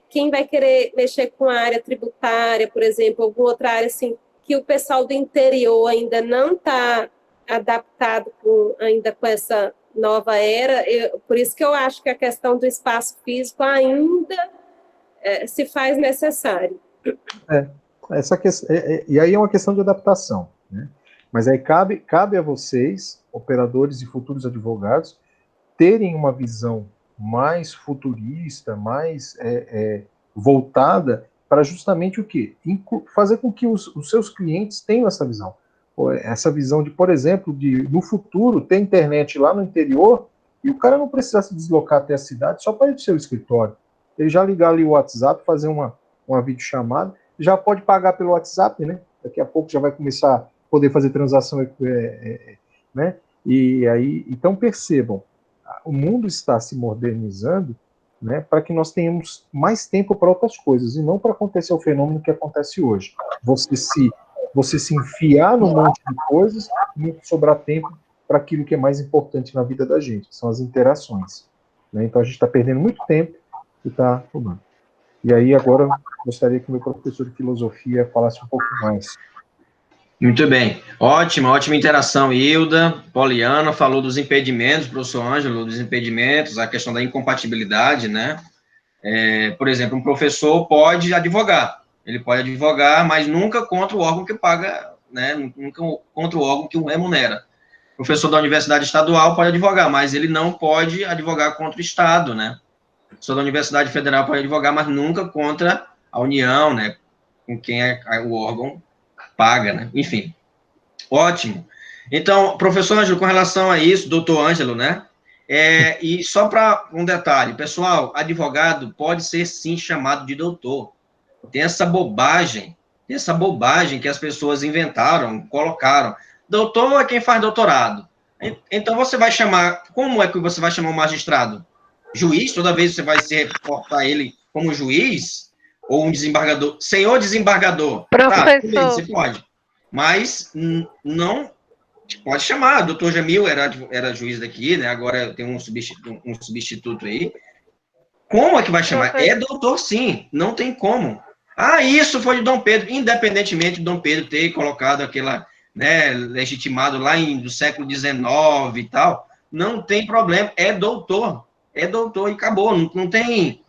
quem vai querer mexer com a área tributária, por exemplo, alguma outra área assim, que o pessoal do interior ainda não está adaptado ainda com essa nova era, por isso que eu acho que a questão do espaço físico ainda se faz necessário. E aí é uma questão de adaptação, né? Mas aí cabe a vocês, operadores e futuros advogados, terem uma visão mais futurista, mais voltada para justamente o quê? Fazer com que os seus clientes tenham essa visão. Essa visão de, por exemplo, de no futuro ter internet lá no interior e o cara não precisar se deslocar até a cidade só para ir para o seu escritório. Ele já ligar ali o WhatsApp, fazer uma videochamada, já pode pagar pelo WhatsApp, né? Daqui a pouco já vai começar a poder fazer transação, né? E aí, então percebam, o mundo está se modernizando, né, para que nós tenhamos mais tempo para outras coisas e não para acontecer o fenômeno que acontece hoje. Você se enfiar num monte de coisas e não sobrar tempo para aquilo que é mais importante na vida da gente, que são as interações. Né? Então a gente está perdendo muito tempo e está fumando. E aí agora gostaria que o meu professor de filosofia falasse um pouco mais. Muito bem. Ótima interação, Hilda. Poliana falou dos impedimentos, professor Ângelo, dos impedimentos, a questão da incompatibilidade, né? Por exemplo, um professor pode advogar. Ele pode advogar, mas nunca contra o órgão que paga, né? Nunca contra o órgão que o remunera. O professor da universidade estadual pode advogar, mas ele não pode advogar contra o Estado, né? O professor da universidade federal pode advogar, mas nunca contra a União, né? Com quem o órgão paga, né? Enfim, ótimo. Então, professor Ângelo, com relação a isso, doutor Ângelo, né? E só para um detalhe, pessoal, advogado pode ser sim chamado de doutor. Tem essa bobagem que as pessoas inventaram, colocaram. Doutor é quem faz doutorado. Então você vai chamar, como é que você vai chamar o magistrado? Juiz? Toda vez você vai se reportar ele como juiz? Ou um desembargador? Senhor desembargador. Tá, você pode. Mas não pode chamar. O doutor Jamil era juiz daqui, né? Agora tem um substituto aí. Como é que vai chamar? É doutor, sim. Não tem como. Isso foi de Dom Pedro. Independentemente de Dom Pedro ter colocado aquela, né, legitimado lá do século XIX e tal, não tem problema. É doutor. É doutor e acabou. Não tem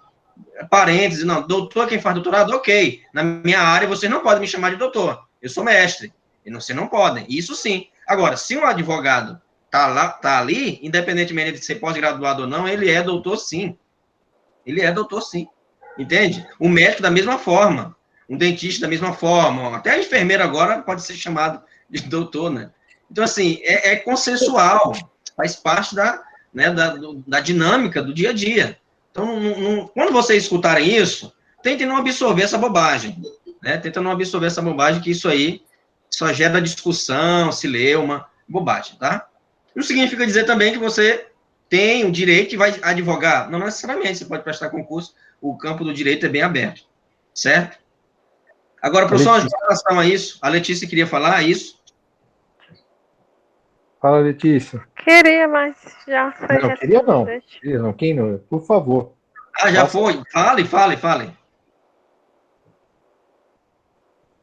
parênteses, não. Doutor é quem faz doutorado? Ok. Na minha área, vocês não podem me chamar de doutor. Eu sou mestre. E vocês não podem. Isso sim. Agora, se um advogado tá ali, independentemente de ser pós-graduado ou não, ele é doutor sim. Ele é doutor sim. Entende? O médico da mesma forma. Um dentista da mesma forma. Até a enfermeira agora pode ser chamado de doutor, né? Então, assim, é consensual. Faz parte da dinâmica do dia a dia. Então, quando vocês escutarem isso, tentem não absorver essa bobagem. Né? Tentem não absorver essa bobagem, que isso aí só gera discussão, celeuma, bobagem, tá? Não significa dizer também que você tem o direito e vai advogar. Não necessariamente, você pode prestar concurso, o campo do direito é bem aberto, certo? Agora, professor, em relação a isso, a Letícia queria falar isso. Fala, Letícia. queria, mas já foi Não, queria não. respondido. Queria não. Quem não? Por favor. Ah, já foi? Fale.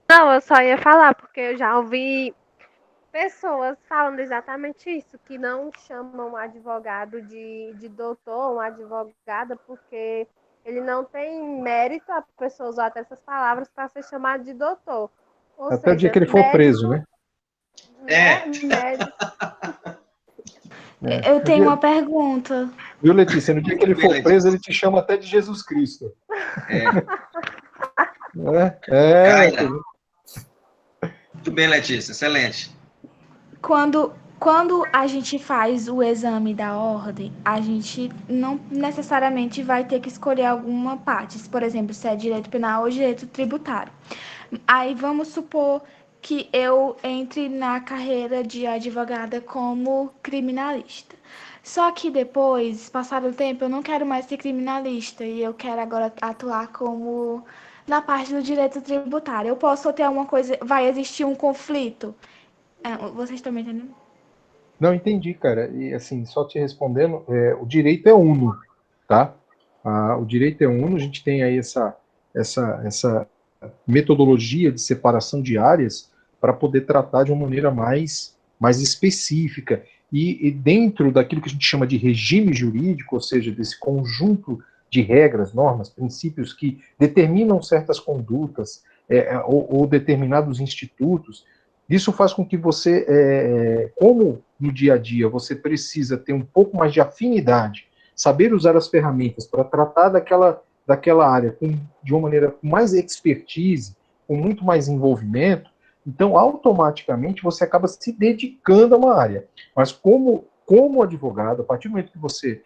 Não, eu só ia falar, porque eu já ouvi pessoas falando exatamente isso, que não chamam um advogado de doutor, uma advogada, porque ele não tem mérito, a pessoa usar até essas palavras para ser chamado de doutor. Ou Até o dia seja, que ele for preso, né? Médico. Eu tenho uma pergunta. Viu, Letícia? No dia que ele Muito bem, for preso, ele te chama até de Jesus Cristo. Kaila. Muito bem, Letícia, excelente. Quando a gente faz o exame da ordem, a gente não necessariamente vai ter que escolher alguma parte, por exemplo, se é direito penal ou direito tributário. Aí vamos supor que eu entre na carreira de advogada como criminalista. Só que depois, passado o tempo, eu não quero mais ser criminalista e eu quero agora atuar como na parte do direito tributário. Eu posso ter alguma coisa, vai existir um conflito? Vocês estão me entendendo? Não, entendi, cara. E assim, só te respondendo, o direito é uno, tá? O direito é uno, a gente tem aí essa metodologia de separação de áreas para poder tratar de uma maneira mais específica. E dentro daquilo que a gente chama de regime jurídico, ou seja, desse conjunto de regras, normas, princípios que determinam certas condutas ou determinados institutos, isso faz com que você, como no dia a dia você precisa ter um pouco mais de afinidade, saber usar as ferramentas para tratar daquela área de uma maneira com mais expertise, com muito mais envolvimento, então automaticamente você acaba se dedicando a uma área. Mas como advogado, a partir do momento que você,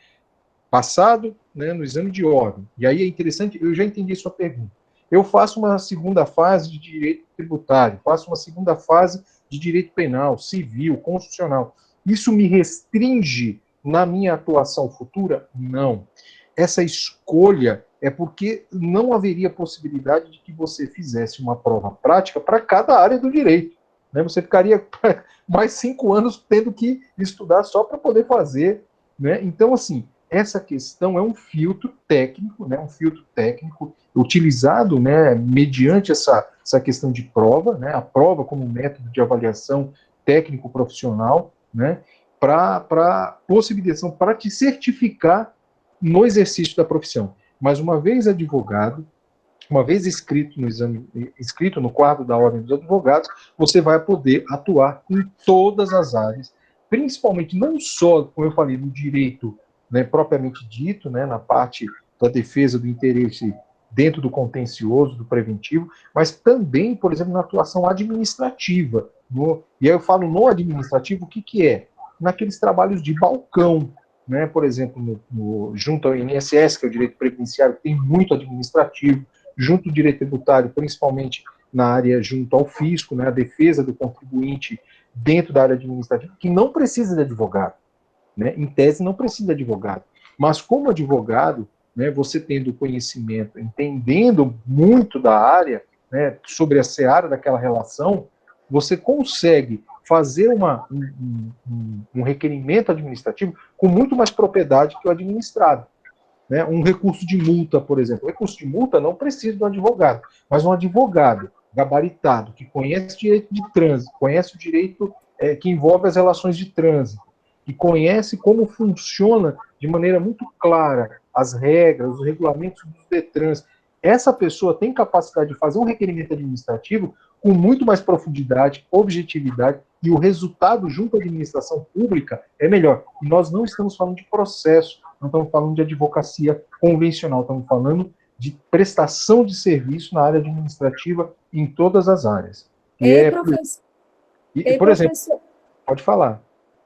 passado, né, no exame de ordem, e aí é interessante, eu já entendi sua pergunta, eu faço uma segunda fase de direito tributário, faço uma segunda fase de direito penal, civil, constitucional. Isso me restringe na minha atuação futura? Não. Essa escolha é porque não haveria possibilidade de que você fizesse uma prova prática para cada área do direito. Né? Você ficaria mais 5 anos tendo que estudar só para poder fazer. Né? Então, assim, essa questão é um filtro técnico, né? Um filtro técnico utilizado, né, mediante essa questão de prova, né? A prova como método de avaliação técnico-profissional, né? Para possibilitação, para te certificar no exercício da profissão. Mas uma vez advogado, uma vez inscrito no exame, inscrito no quadro da Ordem dos Advogados, você vai poder atuar em todas as áreas, principalmente não só, como eu falei, no direito, né, propriamente dito, né, na parte da defesa do interesse dentro do contencioso, do preventivo, mas também, por exemplo, na atuação administrativa. E aí eu falo no administrativo, o que é? Naqueles trabalhos de balcão, né, por exemplo, junto ao INSS, que é o direito previdenciário, tem muito administrativo, junto ao direito tributário, principalmente na área junto ao fisco, né, a defesa do contribuinte dentro da área administrativa, que não precisa de advogado. Né, em tese, não precisa de advogado. Mas como advogado, né, você tendo conhecimento, entendendo muito da área, né, sobre a seara daquela relação, você consegue fazer um requerimento administrativo com muito mais propriedade que o administrado. Né? Um recurso de multa, por exemplo. O recurso de multa não precisa de um advogado, mas um advogado gabaritado, que conhece o direito de trânsito, conhece o direito que envolve as relações de trânsito, que conhece como funciona de maneira muito clara as regras, os regulamentos dos DETRANS. Essa pessoa tem capacidade de fazer um requerimento administrativo com muito mais profundidade, objetividade, e o resultado junto à administração pública é melhor. E nós não estamos falando de processo, não estamos falando de advocacia convencional, estamos falando de prestação de serviço na área administrativa em todas as áreas. Por exemplo, pode falar.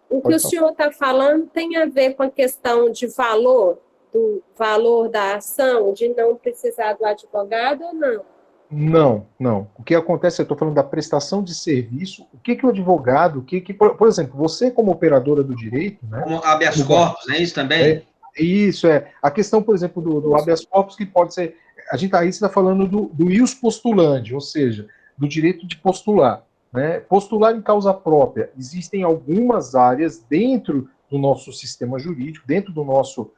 O que o senhor está falando tem a ver com a questão de valor, do valor da ação, de não precisar do advogado ou não? Não. O que acontece, eu estou falando da prestação de serviço, o que o advogado, por exemplo, você como operadora do direito... Né, como habeas corpus, é isso também? Isso, a questão, por exemplo, do habeas corpus, que pode ser... A gente aí está falando do ius postulandi, ou seja, do direito de postular. Né? Postular em causa própria. Existem algumas áreas dentro do nosso sistema jurídico, dentro do nosso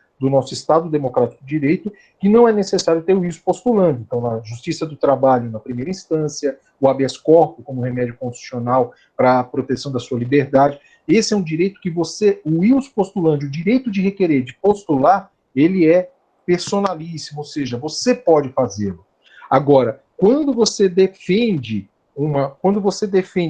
Estado Democrático de Direito, que não é necessário ter o ius postulando. Então, na Justiça do Trabalho, na primeira instância, o habeas corpus como remédio constitucional para a proteção da sua liberdade. Esse é um direito que o ius postulante, o direito de requerer, de postular, ele é personalíssimo, ou seja, você pode fazê-lo. Agora, quando você defende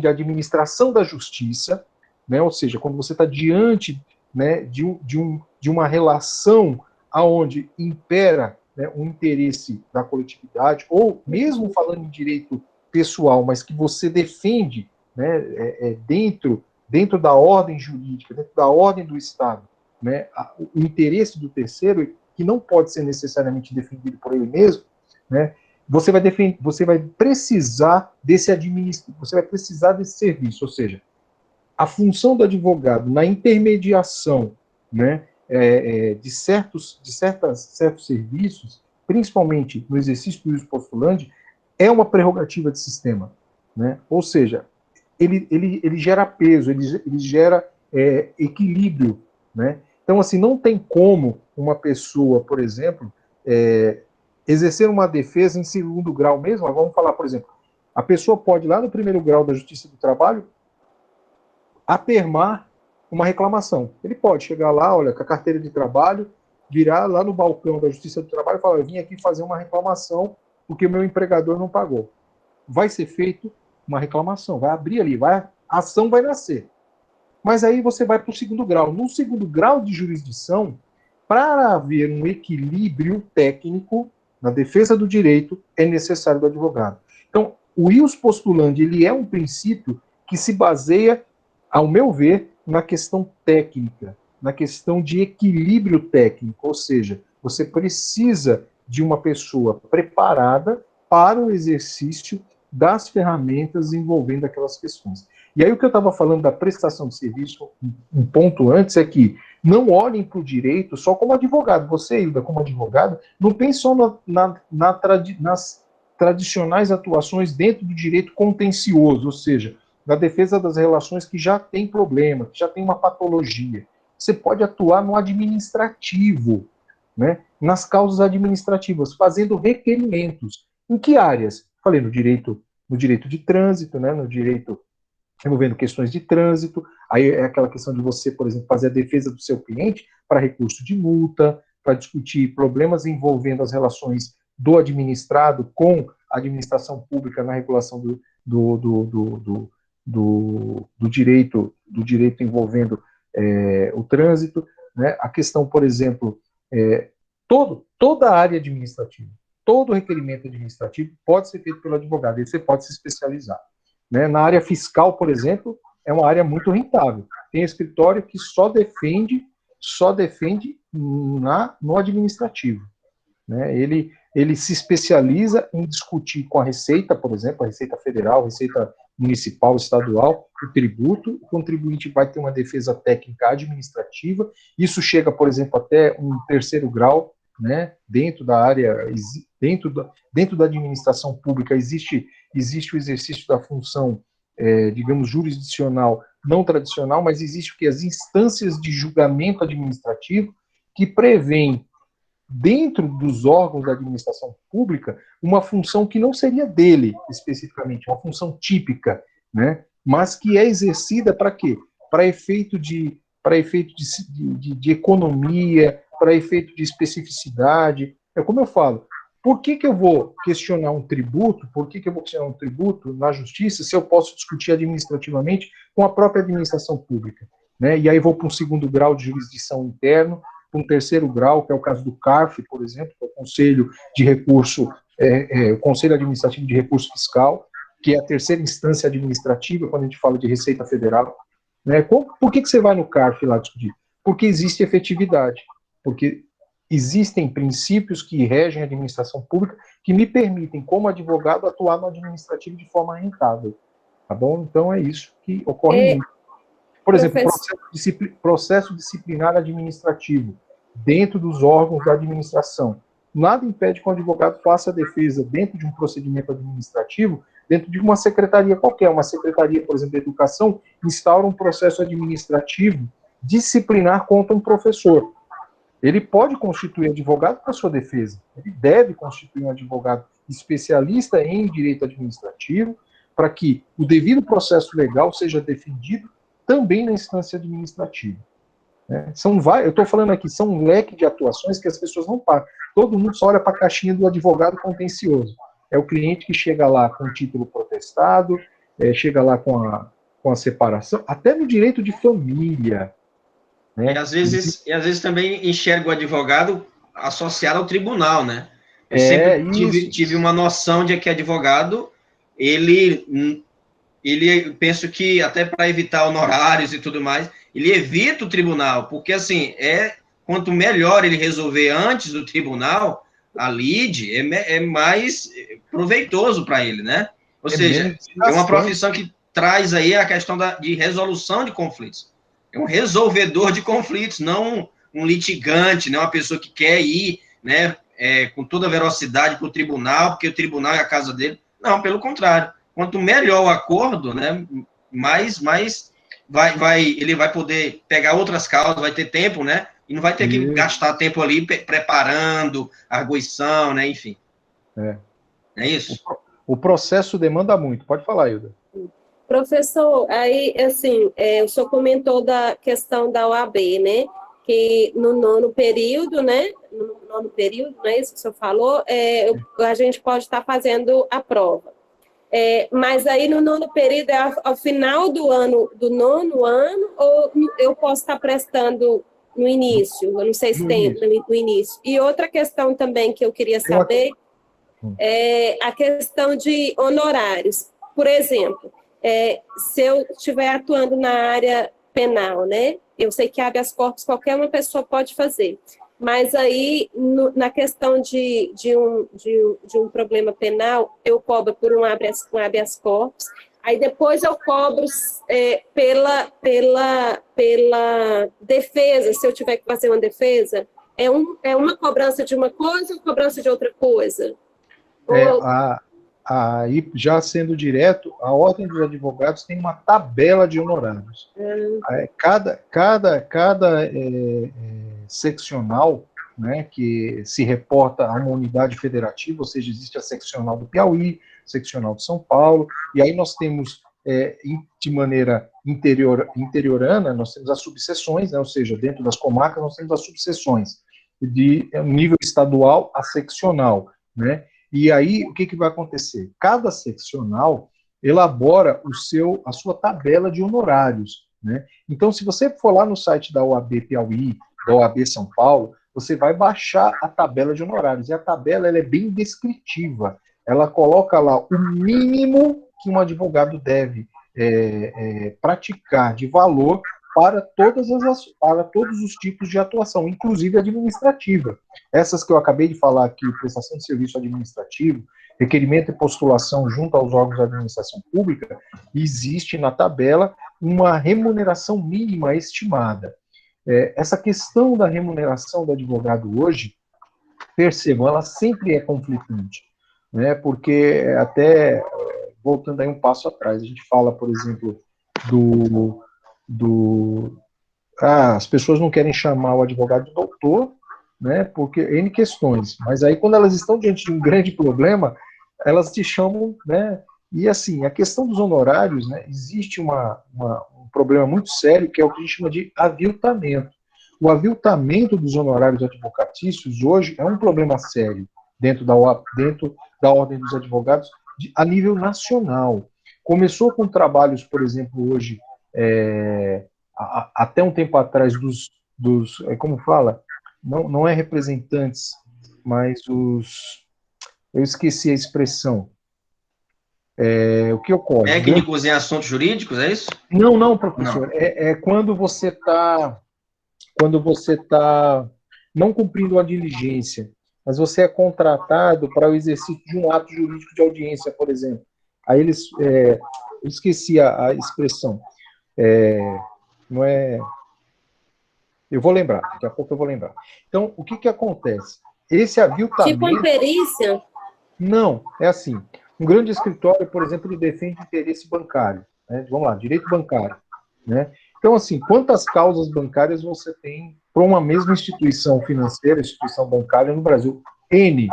a administração da justiça, né, ou seja, quando você está diante, né, de uma relação aonde impera, né, um interesse da coletividade, ou mesmo falando em direito pessoal, mas que você defende, né, dentro da ordem jurídica, dentro da ordem do Estado, né, o interesse do terceiro, que não pode ser necessariamente defendido por ele mesmo, né, você vai precisar desse serviço, ou seja, a função do advogado na intermediação, né, de certos serviços, principalmente no exercício do ius postulandi, é uma prerrogativa de sistema, né? Ou seja, ele gera peso, ele gera equilíbrio, né? Então, assim, não tem como uma pessoa, por exemplo, exercer uma defesa em segundo grau mesmo. Vamos falar, por exemplo, a pessoa pode, lá no primeiro grau da Justiça do Trabalho, atermar uma reclamação. Ele pode chegar lá, olha, com a carteira de trabalho, virar lá no balcão da Justiça do Trabalho e falar, eu vim aqui fazer uma reclamação porque o meu empregador não pagou. Vai ser feito uma reclamação, vai abrir ali, a ação vai nascer. Mas aí você vai para o segundo grau. No segundo grau de jurisdição, para haver um equilíbrio técnico na defesa do direito, é necessário do advogado. Então, o ius postulandi, ele é um princípio que se baseia, ao meu ver, na questão técnica, na questão de equilíbrio técnico, ou seja, você precisa de uma pessoa preparada para o exercício das ferramentas envolvendo aquelas questões. E aí o que eu estava falando da prestação de serviço, um ponto antes, é que não olhem para o direito só como advogado. Você, Hilda, como advogado, não pense só nas tradicionais atuações dentro do direito contencioso, ou seja, na defesa das relações que já tem problema, que já tem uma patologia. Você pode atuar no administrativo, né, nas causas administrativas, fazendo requerimentos. Em que áreas? Falei no direito de trânsito, né, no direito removendo questões de trânsito, aí é aquela questão de você, por exemplo, fazer a defesa do seu cliente para recurso de multa, para discutir problemas envolvendo as relações do administrado com a administração pública na regulação do direito envolvendo o trânsito, né? A questão, por exemplo, toda a área administrativa, todo requerimento administrativo pode ser feito pelo advogado, e você pode se especializar. Né? Na área fiscal, por exemplo, é uma área muito rentável. Tem escritório que só defende no administrativo. Né? Ele se especializa em discutir com a Receita, por exemplo, a Receita Federal, a Receita Municipal, Estadual, o tributo. O contribuinte vai ter uma defesa técnica administrativa. Isso chega, por exemplo, até um terceiro grau, né? Dentro da área, dentro da administração pública, existe o exercício da função, digamos, jurisdicional não tradicional, mas existe o que? As instâncias de julgamento administrativo que prevêem, dentro dos órgãos da administração pública, uma função que não seria dele, especificamente, uma função típica, né? Mas que é exercida para quê? Para efeito de economia, para efeito de especificidade. É como eu falo, por que eu vou questionar um tributo? Por que eu vou questionar um tributo na justiça se eu posso discutir administrativamente com a própria administração pública? Né? E aí vou para um segundo grau de jurisdição interno, para um terceiro grau, que é o caso do CARF, por exemplo, que é o Conselho de Recurso, o Conselho Administrativo de Recurso Fiscal, que é a terceira instância administrativa, quando a gente fala de Receita Federal. Né? Por que você vai no CARF lá discutir? Porque existe efetividade, porque existem princípios que regem a administração pública que me permitem, como advogado, atuar no administrativo de forma rentável. Tá bom? Então é isso que ocorre muito. Por exemplo, processo disciplinar administrativo dentro dos órgãos da administração. Nada impede que o advogado faça a defesa dentro de um procedimento administrativo, dentro de uma secretaria qualquer. Uma secretaria, por exemplo, de educação, instaura um processo administrativo disciplinar contra um professor. Ele pode constituir advogado para sua defesa. Ele deve constituir um advogado especialista em direito administrativo para que o devido processo legal seja defendido também na instância administrativa. Né? Eu estou falando aqui, são um leque de atuações que as pessoas não param. Todo mundo só olha para a caixinha do advogado contencioso. É o cliente que chega lá com o título protestado, chega lá com a separação, até no direito de família. Né? E às vezes também enxerga o advogado associado ao tribunal, né? Eu sempre tive uma noção de que advogado, ele penso que até para evitar honorários e tudo mais, ele evita o tribunal, porque assim, quanto melhor ele resolver antes do tribunal, a lide é mais proveitoso para ele, né? Ou seja, é uma profissão que traz aí a questão de resolução de conflitos. É um resolvedor de conflitos, não um litigante, não uma pessoa que quer ir, né, com toda a velocidade para o tribunal, porque o tribunal é a casa dele. Não, pelo contrário. Quanto melhor o acordo, né, mais ele vai poder pegar outras causas, vai ter tempo, né, e não vai ter que gastar tempo ali preparando, arguição, né, enfim. É isso? O processo demanda muito. Pode falar, Hilda. Professor, aí, assim, o senhor comentou da questão da OAB, né, que no nono período, né, não é isso que o senhor falou, a gente pode estar fazendo a prova. Mas aí no nono período é ao final do nono ano, ou eu posso estar prestando no início? Eu não sei se tem no início. E outra questão também que eu queria saber é a questão de honorários. Por exemplo, se eu estiver atuando na área penal, né? Eu sei que habeas corpus qualquer uma pessoa pode fazer. Mas aí, na questão de um problema penal, eu cobro por um habeas corpus, aí depois eu cobro pela defesa, se eu tiver que fazer uma defesa, é uma cobrança de uma coisa ou cobrança de outra coisa? Aí, já sendo direto, a Ordem dos Advogados tem uma tabela de honorários. Cada seccional, né, que se reporta a uma unidade federativa, ou seja, existe a seccional do Piauí, seccional de São Paulo, e aí nós temos, de maneira interiorana, nós temos as subseções, né, ou seja, dentro das comarcas nós temos as subseções, de nível estadual a seccional, né, e aí o que vai acontecer? Cada seccional elabora a sua tabela de honorários, né? Então, se você for lá no site da OAB Piauí, da OAB São Paulo, você vai baixar a tabela de honorários. E a tabela ela é bem descritiva. Ela coloca lá o mínimo que um advogado deve praticar de valor para todos os tipos de atuação, inclusive administrativa. Essas que eu acabei de falar aqui, prestação de serviço administrativo, requerimento e postulação junto aos órgãos de administração pública, existe na tabela uma remuneração mínima estimada. Essa questão da remuneração do advogado hoje, percebam, ela sempre é conflitante, né? Porque até, voltando aí um passo atrás, a gente fala, por exemplo, as pessoas não querem chamar o advogado de doutor, né? Porque N questões, mas aí quando elas estão diante de um grande problema, elas te chamam, né? E assim, a questão dos honorários, né? Existe um problema muito sério, que é o que a gente chama de aviltamento. O aviltamento dos honorários advocatícios hoje é um problema sério dentro da Ordem dos Advogados a nível nacional. Começou com trabalhos, por exemplo, hoje, até um tempo atrás, como fala? Não é representantes, mas eu esqueci a expressão. O que ocorre? Técnicos em assuntos jurídicos, é isso? Não, professor. Não. Quando você está não cumprindo a diligência, mas você é contratado para o exercício de um ato jurídico de audiência, por exemplo. Aí eu esqueci a expressão. Não é... Eu vou lembrar, daqui a pouco eu vou lembrar. Então, o que acontece? Esse aviltamento... Tipo uma perícia? Não, é assim. Um grande escritório, por exemplo, ele defende interesse bancário. Né? Vamos lá, direito bancário. Né? Então, Então, assim, quantas causas bancárias você tem para uma mesma instituição financeira, instituição bancária no Brasil? N.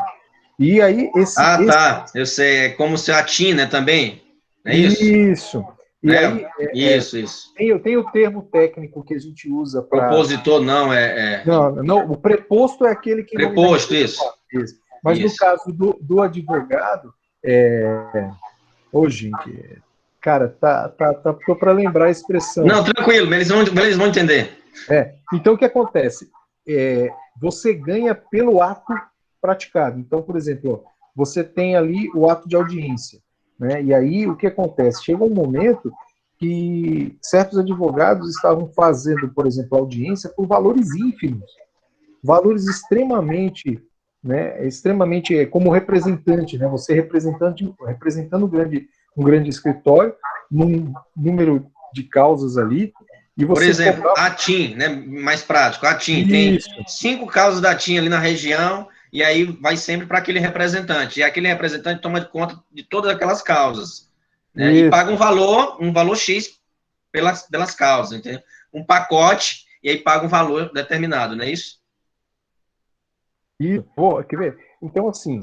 E aí, Tá, eu sei, é como se a TIM, né, também, não é isso? Isso. E Né? aí, Isso. tem o termo técnico que a gente usa para... Propositor não, Não, o preposto é aquele que... Preposto, isso. Mas no caso do advogado, ô, gente, cara, tô para lembrar a expressão. Não, tranquilo, eles vão entender. Então, o que acontece? Você ganha pelo ato praticado. Então, por exemplo, você tem ali o ato de audiência, né? E aí, o que acontece? Chega um momento que certos advogados estavam fazendo, por exemplo, audiência por valores ínfimos, valores extremamente, né, como representante, né, você representando um grande escritório, num número de causas ali, e você... Por exemplo, a TIM, né, mais prático, a TIM tem 5 causas da TIM ali na região, e aí vai sempre para aquele representante, e aquele representante toma conta de todas aquelas causas, né, e paga um valor X pelas causas, entendeu? Um pacote, e aí paga um valor determinado, não é isso? Quer ver? Então, assim,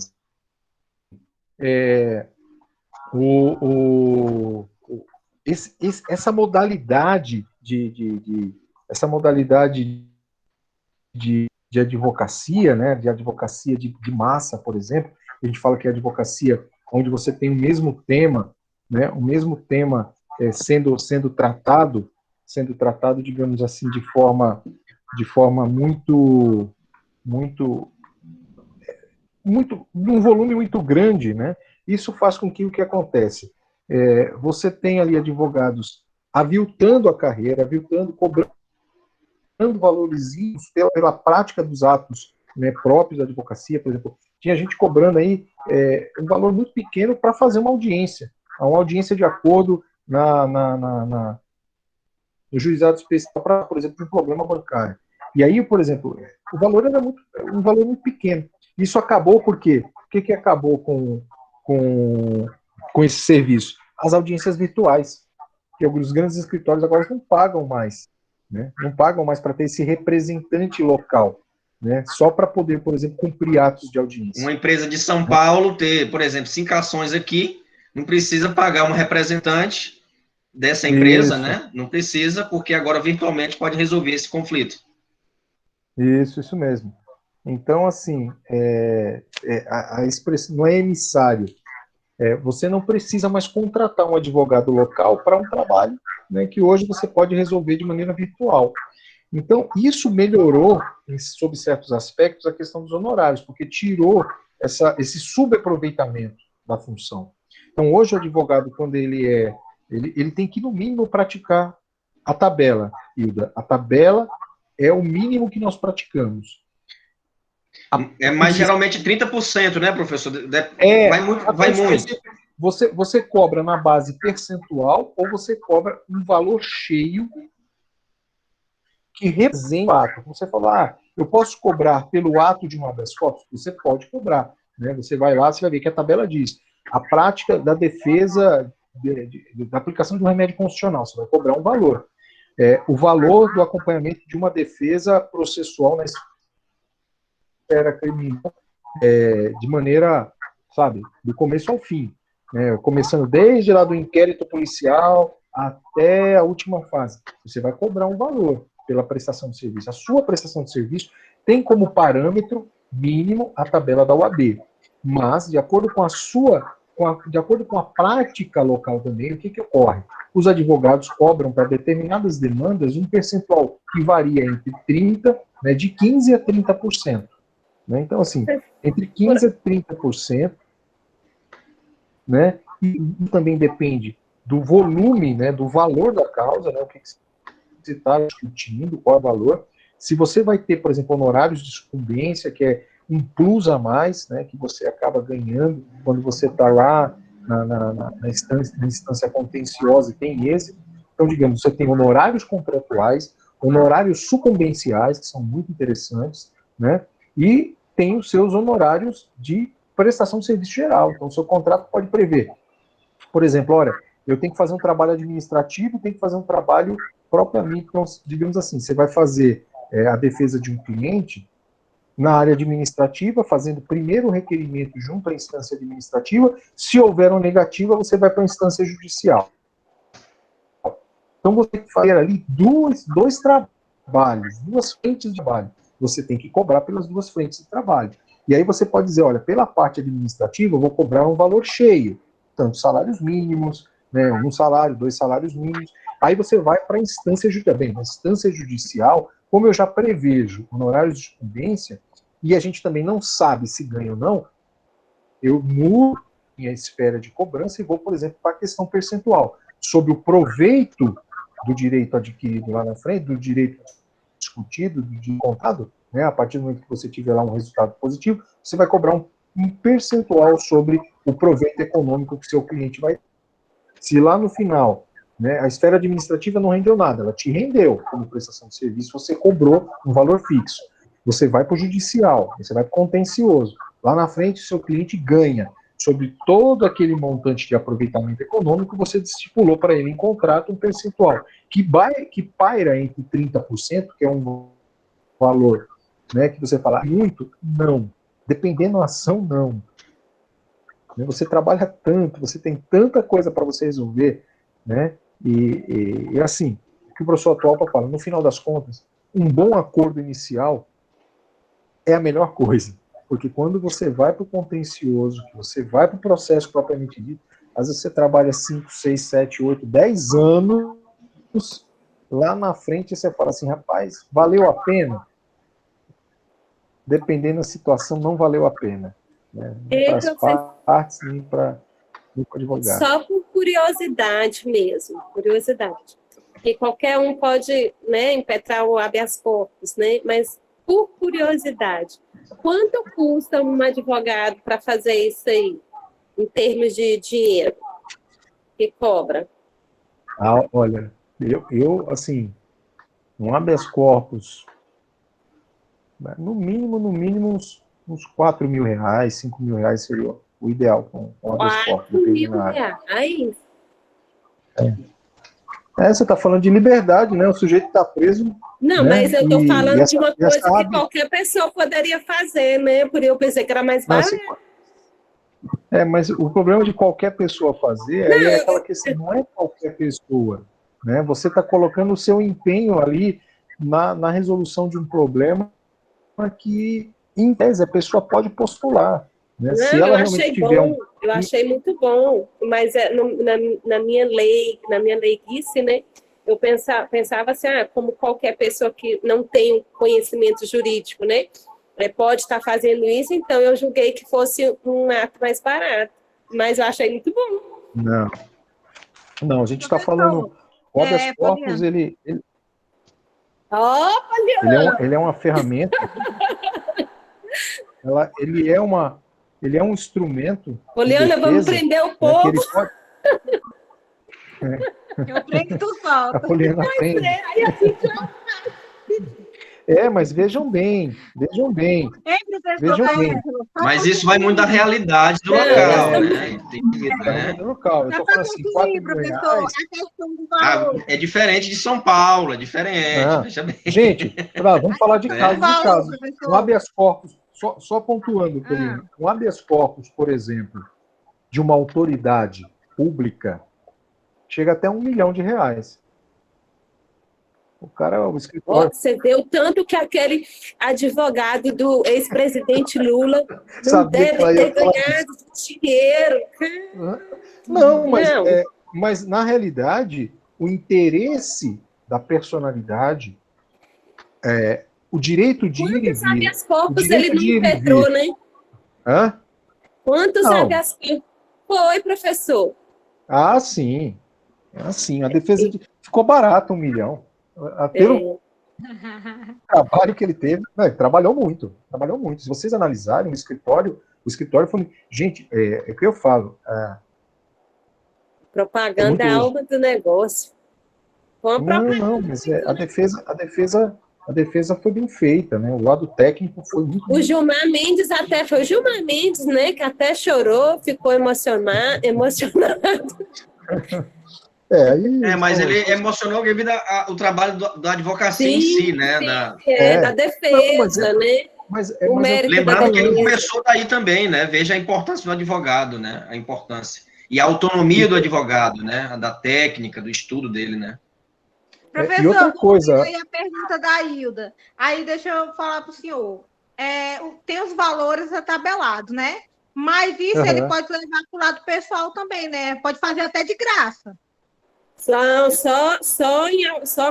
essa modalidade de advocacia, né, de advocacia de massa, por exemplo, a gente fala que é advocacia onde você tem o mesmo tema, né, sendo tratado, digamos assim, de forma muito, num volume muito grande, né? Isso faz com que o que acontece? Você tem ali advogados aviltando a carreira, cobrando valorizinhos pela prática dos atos, né, próprios da advocacia, por exemplo. Tinha gente cobrando aí um valor muito pequeno para fazer uma audiência de acordo no juizado especial para, por exemplo, um problema bancário. E aí, por exemplo, o valor era um valor muito pequeno. Isso acabou por quê? O que acabou com esse serviço? As audiências virtuais. Que os grandes escritórios agora não pagam mais. Né? Não pagam mais para ter esse representante local. Né? Só para poder, por exemplo, cumprir atos de audiência. Uma empresa de São Paulo ter, por exemplo, 5 ações aqui, não precisa pagar um representante dessa empresa, né? Não precisa, porque agora virtualmente pode resolver esse conflito. Isso mesmo. Então, assim, a expressão não é emissário. Você não precisa mais contratar um advogado local para um trabalho, né, que hoje você pode resolver de maneira virtual. Então, isso melhorou, sob certos aspectos, a questão dos honorários, porque tirou esse subaproveitamento da função. Então, hoje o advogado, quando ele tem que, no mínimo, praticar a tabela, Hilda. A tabela é o mínimo que nós praticamos. Mas geralmente 30%, né, professor? Vai muito. Você cobra na base percentual ou você cobra um valor cheio que representa o ato. Você fala, eu posso cobrar pelo ato de um habeas corpus? Você pode cobrar. Né? Você vai lá, você vai ver que a tabela diz a prática da defesa da aplicação de um remédio constitucional. Você vai cobrar um valor. O valor do acompanhamento de uma defesa processual na esfera criminal de maneira, sabe, do começo ao fim. Começando desde lá do inquérito policial até a última fase. Você vai cobrar um valor pela prestação de serviço. A sua prestação de serviço tem como parâmetro mínimo a tabela da OAB. Mas, de acordo com de acordo com a prática local também, o que ocorre? Os advogados cobram para determinadas demandas um percentual que varia entre 30%, né, de 15% a 30%. Né? Então, assim, entre 15% a 30%, né, e também depende do volume, né, do valor da causa, né, o que você está discutindo, qual é o valor. Se você vai ter, por exemplo, honorários de sucumbência, que é um plus a mais, né, que você acaba ganhando quando você está lá na instância contenciosa e tem êxito. Então, digamos, você tem honorários contratuais, honorários sucumbenciais, que são muito interessantes, né, e tem os seus honorários de prestação de serviço geral. Então, o seu contrato pode prever, por exemplo, olha, eu tenho que fazer um trabalho administrativo, tenho que fazer um trabalho propriamente, então, digamos assim, você vai fazer a defesa de um cliente na área administrativa, fazendo primeiro o requerimento junto à instância administrativa. Se houver uma negativa, você vai para a instância judicial. Então, você tem que fazer ali dois trabalhos, duas frentes de trabalho. Você tem que cobrar pelas duas frentes de trabalho. E aí você pode dizer, olha, pela parte administrativa, eu vou cobrar um valor cheio, tanto salários mínimos, né, um salário, 2 salários mínimos. Aí você vai para a instância judicial. Bem, na instância judicial, como eu já prevejo honorários de incumbência, e a gente também não sabe se ganha ou não, eu mudo minha esfera de cobrança e vou, por exemplo, para a questão percentual. Sobre o proveito do direito adquirido lá na frente, do direito discutido, do direito contado, né, a partir do momento que você tiver lá um resultado positivo, você vai cobrar um percentual sobre o proveito econômico que o seu cliente vai ter. Se lá no final, né, a esfera administrativa não rendeu nada, ela te rendeu como prestação de serviço, você cobrou um valor fixo. Você vai para o judicial, você vai para o contencioso. Lá na frente, o seu cliente ganha. Sobre todo aquele montante de aproveitamento econômico, você estipulou para ele em contrato um percentual que paira entre 30%, que é um valor, né, que você fala muito, não. Dependendo da ação, não. Você trabalha tanto, você tem tanta coisa para você resolver, né? E assim, o que o professor Atualpa fala, no final das contas, um bom acordo inicial é a melhor coisa. Porque quando você vai para o contencioso, que você vai para o processo propriamente dito, às vezes você trabalha 5, 6, 7, 8, 10 anos, lá na frente você fala assim, rapaz, valeu a pena? Dependendo da situação, não valeu a pena. Né? Nem para as partes, nem para o advogado. Só por curiosidade mesmo, curiosidade. Porque qualquer um pode, né, impetrar o habeas corpus, né? Mas por curiosidade, quanto custa um advogado para fazer isso aí, em termos de dinheiro que cobra? Ah, olha, eu assim, um habeas corpus, no mínimo, uns 4 mil reais, 5 mil reais seria o ideal com habeas corpus. 4 mil reais? Você está falando de liberdade, né? O sujeito está preso. Não, né? mas eu estou falando de uma coisa que sabe... qualquer pessoa poderia fazer, né? Por isso eu pensei que era mais barato. Mas o problema de qualquer pessoa fazer aí é aquela questão, não é qualquer pessoa. Né? Você está colocando o seu empenho ali na resolução de um problema que, em tese, a pessoa pode postular. Né? Não, se ela realmente tiver eu achei muito bom, mas na minha leiguice, né, eu pensava assim, como qualquer pessoa que não tem conhecimento jurídico, né, pode estar fazendo isso, então eu julguei que fosse um ato mais barato, mas eu achei muito bom. Não, a gente está falando, o habeas corpus, ele é uma ferramenta, ele é um instrumento. Poliana, vamos prender o povo. Eu prendo tu falta. A Poliana prende. Mas vejam bem. Vejam bem. Mas isso vai muito da realidade do local, né? Do local. Eu estou falando assim, 4 mil reais. É diferente de São Paulo, é diferente. Veja bem. Gente, vamos falar de caso. O habeas corpus, só pontuando, um habeas corpus, por exemplo, de uma autoridade pública, chega até R$1 milhão. O escritório... Você vê o tanto que aquele advogado do ex-presidente Lula não deve ter ganhado dinheiro. Não, mas na realidade, o interesse da personalidade, o direito de ir e vir... Quantos habeas corpus ele não impetrou, né? Quantos habeas corpus? Foi, professor? Sim. A defesa ficou barato, R$1 milhão. Pelo trabalho que ele teve, ele trabalhou muito. Se vocês analisarem o escritório foi... Gente, é o que eu falo. Propaganda é algo do negócio. Não, mas a defesa foi bem feita, né? O lado técnico foi muito bom. O Gilmar Mendes foi o Gilmar Mendes, né? Que até chorou, ficou emocionado. Aí, Mas então, ele emocionou devido ao trabalho da advocacia em si, né? Da defesa, né? O mérito da Lembrando que ele defesa. começou daí também, né? Veja a importância do advogado, né? A importância. E a autonomia do advogado, né? Da técnica, do estudo dele, né? Professor, e outra coisa, aí a pergunta da Hilda. Aí deixa eu falar para o senhor. Tem os valores atabelados, né? Mas isso ele pode levar para o lado pessoal também, né? Pode fazer até de graça. Só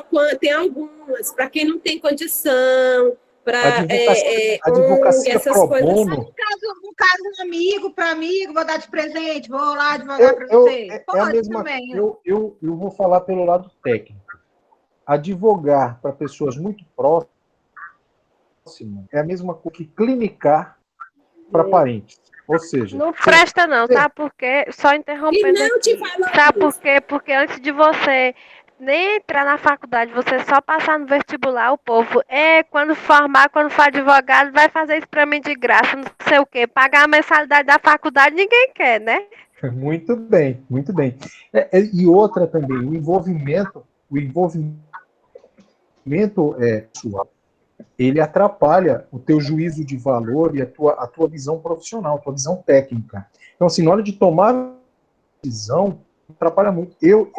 quando tem algumas, para quem não tem condição, para advocacia essas pro coisas. bono. No caso, um amigo para amigo, vou dar de presente, vou lá advogar para você. É a mesma, também. eu vou falar pelo lado técnico. Advogar para pessoas muito próximas é a mesma coisa que clinicar para parentes. Ou seja, Não presta não, sabe por quê? Só interrompendo E não te aqui. falando Sabe por isso. quê? Porque antes de você nem entrar na faculdade, você só passar no vestibular, o povo, quando formar, quando for advogado, vai fazer isso pra mim de graça, não sei o quê. Pagar a mensalidade da faculdade ninguém quer, né? muito bem, muito bem. E outra também, o envolvimento pessoal, ele atrapalha o teu juízo de valor e a tua visão profissional, a tua visão técnica. Então, assim, na hora de tomar decisão, atrapalha muito. Eu,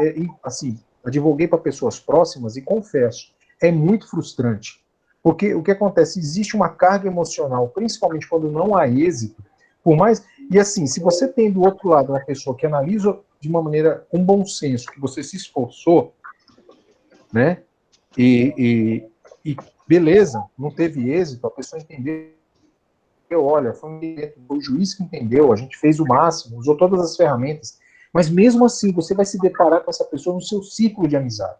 assim, advoguei para pessoas próximas e confesso, é muito frustrante. Porque o que acontece? Existe uma carga emocional, principalmente quando não há êxito, por mais. E assim, se você tem do outro lado uma pessoa que analisa de uma maneira com bom senso, que você se esforçou, né? E beleza, não teve êxito, a pessoa entendeu, olha, foi o juiz que entendeu, a gente fez o máximo, usou todas as ferramentas, mas mesmo assim você vai se deparar com essa pessoa no seu ciclo de amizade.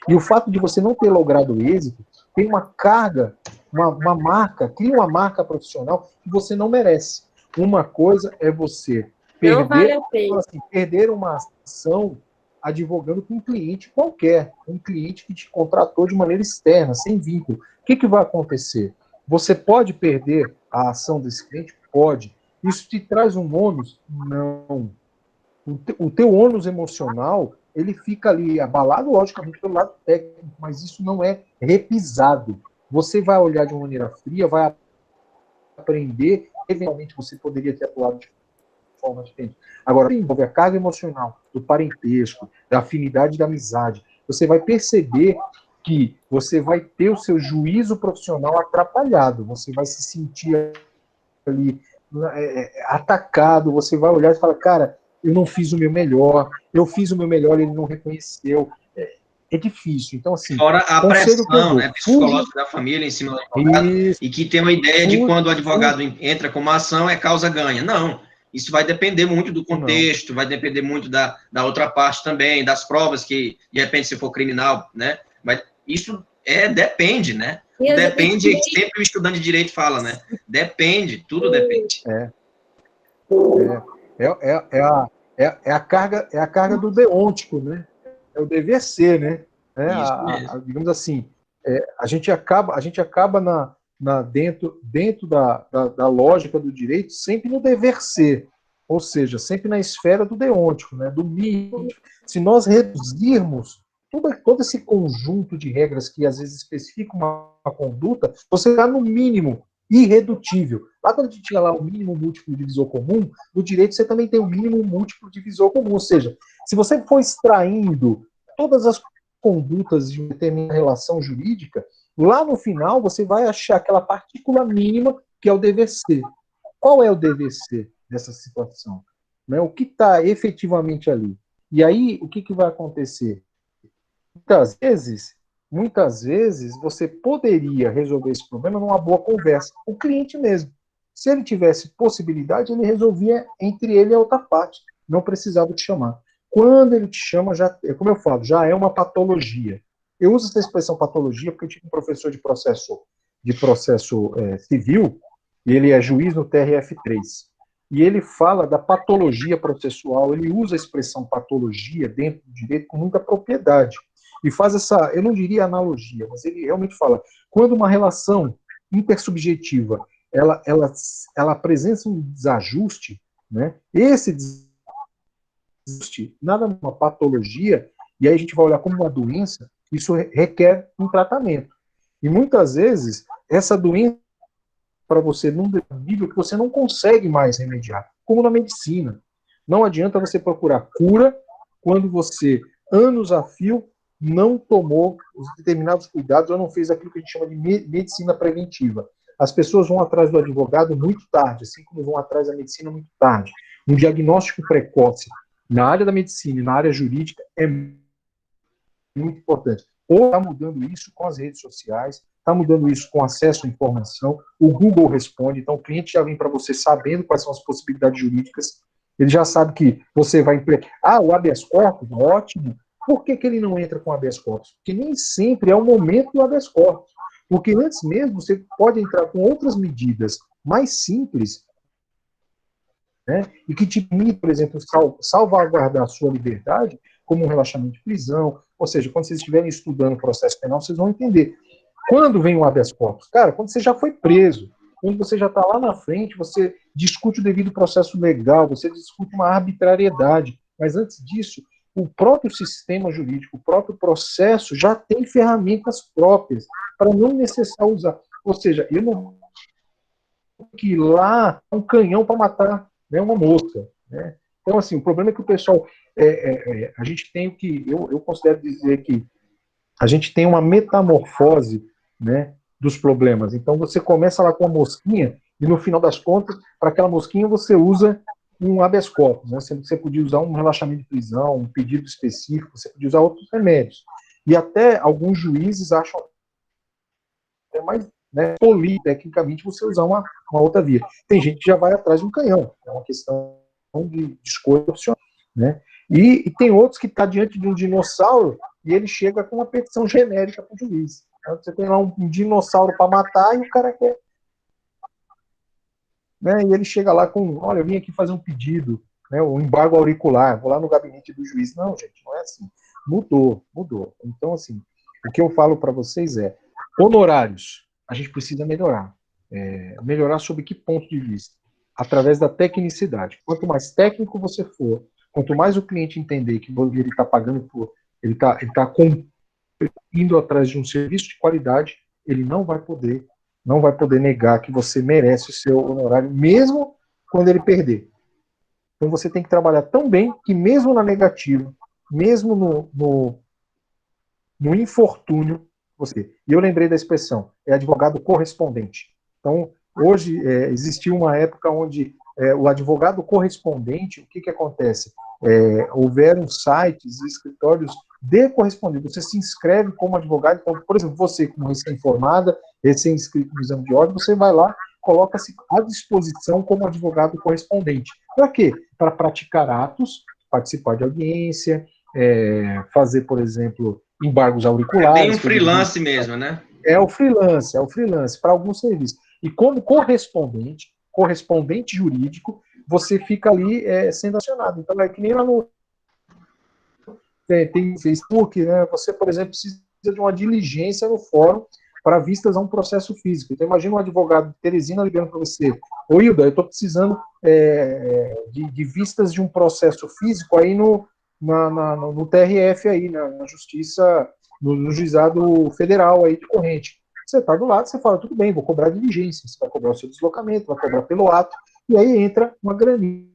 E o fato de você não ter logrado êxito tem uma carga, uma marca, cria uma marca profissional que você não merece. Uma coisa é você Não vale a pena. perder uma ação advogando com um cliente qualquer, um cliente que te contratou de maneira externa, sem vínculo. O que vai acontecer? Você pode perder a ação desse cliente? Pode. Isso te traz um ônus? Não. O teu ônus emocional, ele fica ali abalado, logicamente, pelo lado técnico, mas isso não é repisado. Você vai olhar de uma maneira fria, vai aprender, eventualmente você poderia ter atuado de forma diferente. Agora, envolve a carga emocional, do parentesco, da afinidade da amizade, você vai perceber que você vai ter o seu juízo profissional atrapalhado, você vai se sentir ali atacado, você vai olhar e falar, cara, eu não fiz o meu melhor, eu fiz o meu melhor, ele não reconheceu. É difícil. Então, assim, fora a pressão, né, psicológica da família em cima do advogado, e que tem uma ideia de quando o advogado entra com uma ação, é causa ganha. Não. Isso vai depender muito do contexto, vai depender muito da outra parte também, das provas que, de repente, se for criminal, né? Isso depende, né? Depende, sempre o estudante de direito fala, né? Depende, tudo depende. É a carga do deôntico, né? É o dever ser, né? Digamos assim, a gente acaba dentro da lógica do direito sempre no dever ser, ou seja, sempre na esfera do deôntico, né? Do mínimo. Se nós reduzirmos todo esse conjunto de regras que às vezes especificam uma conduta, você está no mínimo irredutível. Lá quando a gente tinha lá o mínimo múltiplo divisor comum, no direito você também tem o mínimo múltiplo divisor comum, ou seja, se você for extraindo todas as condutas de uma determinada relação jurídica, lá no final você vai achar aquela partícula mínima que é o dever ser. Qual é o dever ser dessa situação? Né? O que está efetivamente ali? E aí, o que vai acontecer? Muitas vezes, você poderia resolver esse problema numa boa conversa com o cliente mesmo. Se ele tivesse possibilidade, ele resolvia entre ele e a outra parte. Não precisava te chamar. Quando ele te chama, como eu falo, já é uma patologia. Eu uso essa expressão patologia porque eu tive um professor de processo civil, e ele é juiz no TRF3. E ele fala da patologia processual, ele usa a expressão patologia dentro do direito com muita propriedade. E faz essa, eu não diria analogia, mas ele realmente fala, quando uma relação intersubjetiva, ela apresenta um desajuste, né? Esse desajuste, nada uma patologia, e aí a gente vai olhar como uma doença, isso requer um tratamento. E muitas vezes, essa doença, para você, num nível que você não consegue mais remediar, como na medicina. Não adianta você procurar cura quando você, anos a fio, não tomou os determinados cuidados ou não fez aquilo que a gente chama de medicina preventiva. As pessoas vão atrás do advogado muito tarde, assim como vão atrás da medicina muito tarde. Um diagnóstico precoce na área da medicina e na área jurídica é muito importante. Ou está mudando isso com as redes sociais, está mudando isso com acesso à informação, o Google responde, então o cliente já vem para você sabendo quais são as possibilidades jurídicas, ele já sabe que você vai empregar. Ah, o habeas corpus, ótimo. Por que ele não entra com habeas corpus? Porque nem sempre é o momento do habeas corpus. Porque antes mesmo você pode entrar com outras medidas mais simples, né, e que te permitem, por exemplo, salvaguardar a sua liberdade, como um relaxamento de prisão. Ou seja, quando vocês estiverem estudando o processo penal, vocês vão entender. Quando vem o habeas corpus? Cara, quando você já foi preso, quando você já está lá na frente, você discute o devido processo legal, você discute uma arbitrariedade. Mas antes disso, o próprio sistema jurídico, o próprio processo já tem ferramentas próprias para não necessitar usar. Ou seja, eu não tenho que ir lá um canhão para matar, né, uma mosca. Né? Então, assim, o problema é que o pessoal... a gente tem que... Eu considero dizer que a gente tem uma metamorfose, né, dos problemas. Então, você começa lá com uma mosquinha e, no final das contas, para aquela mosquinha você usa um habeas corpus, né? Você podia usar um relaxamento de prisão, um pedido específico, você podia usar outros remédios. E até alguns juízes acham até mais, né, tecnicamente você usar uma outra via. Tem gente que já vai atrás de um canhão, é uma questão de escolha opcional, né? E tem outros que está diante de um dinossauro e ele chega com uma petição genérica para o juiz. Então, você tem lá um dinossauro para matar e o cara quer... Né, e ele chega lá com, olha, eu vim aqui fazer um pedido, né, um embargo auricular, vou lá no gabinete do juiz. Não, gente, não é assim. Mudou. Então, assim, o que eu falo para vocês é, honorários, a gente precisa melhorar. Melhorar sob que ponto de vista? Através da tecnicidade. Quanto mais técnico você for, quanto mais o cliente entender que ele está pagando por... Ele está indo atrás de um serviço de qualidade, ele não vai poder negar que você merece o seu honorário, mesmo quando ele perder. Então você tem que trabalhar tão bem que mesmo na negativa, mesmo no infortúnio, você... E eu lembrei da expressão, é advogado correspondente. Então, hoje, existiu uma época onde o advogado correspondente, o que acontece? Houveram sites e escritórios de correspondente. Você se inscreve como advogado, então, por exemplo, você como recém-formada, recém-inscrito no exame de ordem, você vai lá, coloca-se à disposição como advogado correspondente. Para quê? Para praticar atos, participar de audiência, fazer, por exemplo, embargos auriculares. É bem um freelance mesmo, né? É o freelance para alguns serviços. E como correspondente jurídico, você fica ali sendo acionado. Então, é que nem lá no... Tem Facebook, né? Você, por exemplo, precisa de uma diligência no fórum para vistas a um processo físico. Então, imagina um advogado de Teresina ligando para você: ô Hilda, eu estou precisando de vistas de um processo físico aí no TRF, aí, na Justiça, no Juizado Federal aí de Corrente. Você está do lado, você fala, tudo bem, vou cobrar diligência, você vai cobrar o seu deslocamento, vai cobrar pelo ato, e aí entra uma graninha.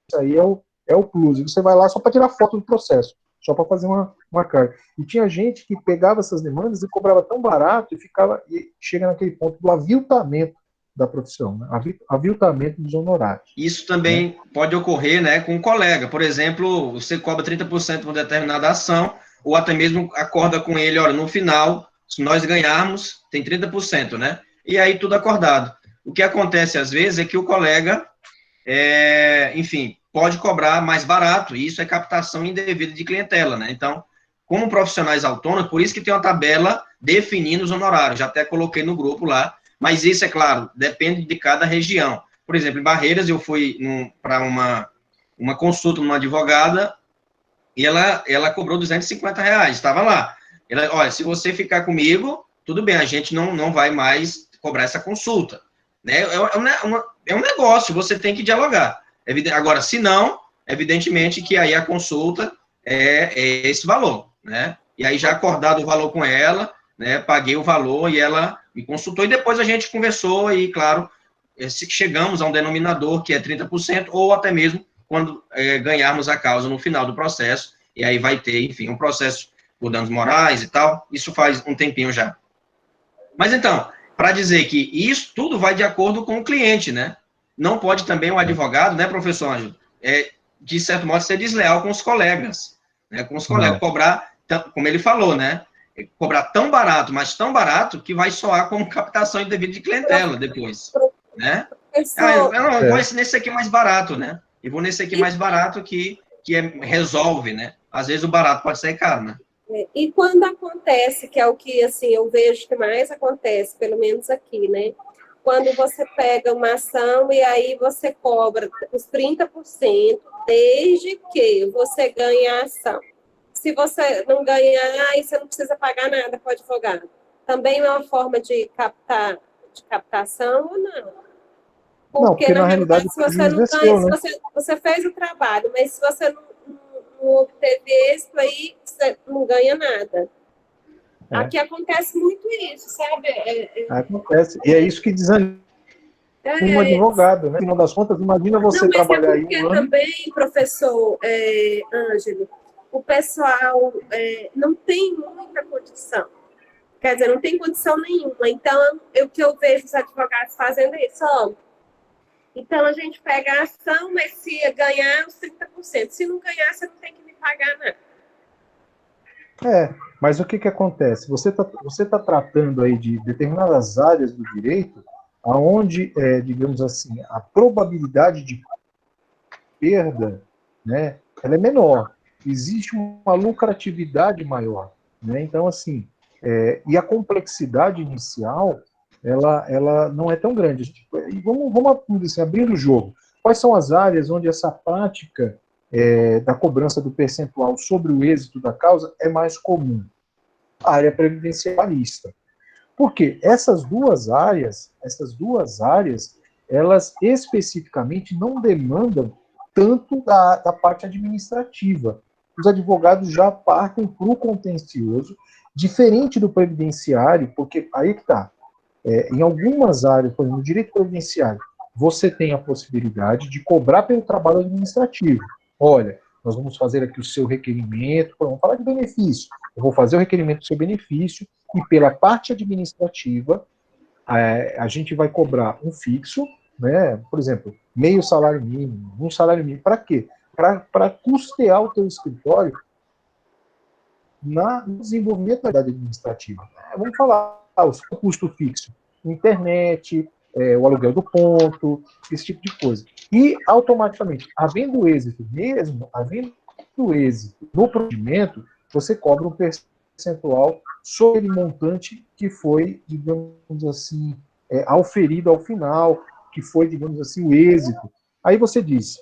Isso aí é o plus. E você vai lá só para tirar foto do processo, só para fazer uma carga. E tinha gente que pegava essas demandas e cobrava tão barato e chega naquele ponto do aviltamento da profissão, né? Aviltamento dos honorários. Isso também pode ocorrer, né, com um colega. Por exemplo, você cobra 30% por determinada ação, ou até mesmo acorda com ele, olha, no final, se nós ganharmos, tem 30%, né? E aí tudo acordado. O que acontece às vezes é que o colega, enfim, pode cobrar mais barato, e isso é captação indevida de clientela, né? Então, como profissionais autônomos, por isso que tem uma tabela definindo os honorários, já até coloquei no grupo lá, mas isso, é claro, depende de cada região. Por exemplo, em Barreiras, eu fui para uma consulta numa advogada, e ela cobrou R$250, estava lá. Ela, olha, se você ficar comigo, tudo bem, a gente não vai mais cobrar essa consulta. Né? É um negócio, você tem que dialogar. Agora, se não, evidentemente que aí a consulta é esse valor, né? E aí já acordado o valor com ela, né? Paguei o valor e ela me consultou, e depois a gente conversou e, claro, chegamos a um denominador que é 30%, ou até mesmo quando ganharmos a causa no final do processo, e aí vai ter, enfim, um processo por danos morais e tal, isso faz um tempinho já. Mas então, para dizer que isso tudo vai de acordo com o cliente, né? Não pode também o advogado, né, professor Ângelo, de certo modo, ser desleal com os colegas, né? Com os colegas, cobrar, como ele falou, né? Cobrar tão barato, mas tão barato, que vai soar como captação indevida de clientela depois, né? Eu não vou nesse aqui mais barato, né? E vou nesse aqui mais barato que resolve, né? Às vezes o barato pode ser caro, né? E quando acontece, que é o que assim, eu vejo que mais acontece, pelo menos aqui, né? Quando você pega uma ação e aí você cobra os 30%, desde que você ganhe a ação. Se você não ganhar, aí você não precisa pagar nada para o advogado. Também é uma forma de captação ou não? Porque na realidade, se você não ganha, né? Se você fez o trabalho, mas se você não obteve êxito, aí você não ganha nada. Aqui acontece muito isso, sabe? Acontece. E é isso que desanima um advogado, né? No final das contas, imagina você trabalhar aí um ano. Também, professor Ângelo, o pessoal não tem muita condição. Quer dizer, não tem condição nenhuma. Então, o que eu vejo os advogados fazendo é isso, ó. Então, a gente pega a ação, mas se ganhar, os 30%. Se não ganhar, você não tem que me pagar nada. Mas o que acontece? Você tá tratando aí de determinadas áreas do direito, onde, digamos assim, a probabilidade de perda, né, ela é menor. Existe uma lucratividade maior, né? Então, assim, e a complexidade inicial, ela não é tão grande. Vamos assim, abrindo o jogo. Quais são as áreas onde essa prática da cobrança do percentual sobre o êxito da causa é mais comum? A área previdencialista. Por quê? Essas duas áreas, elas especificamente não demandam tanto da parte administrativa. Os advogados já partem para o contencioso, diferente do previdenciário, porque aí que está. Em algumas áreas, por exemplo, no direito previdenciário, você tem a possibilidade de cobrar pelo trabalho administrativo. Olha, nós vamos fazer aqui o seu requerimento, vamos falar de benefício. Eu vou fazer o requerimento do seu benefício e pela parte administrativa, a gente vai cobrar um fixo, né? Por exemplo, meio salário mínimo, um salário mínimo. Para quê? Para custear o teu escritório no desenvolvimento da atividade administrativa. Vamos falar o custo fixo, internet, o aluguel do ponto, esse tipo de coisa. E, automaticamente, havendo êxito no procedimento, você cobra um percentual sobre o montante que foi, digamos assim, auferido ao final, que foi, digamos assim, o êxito. Aí você diz,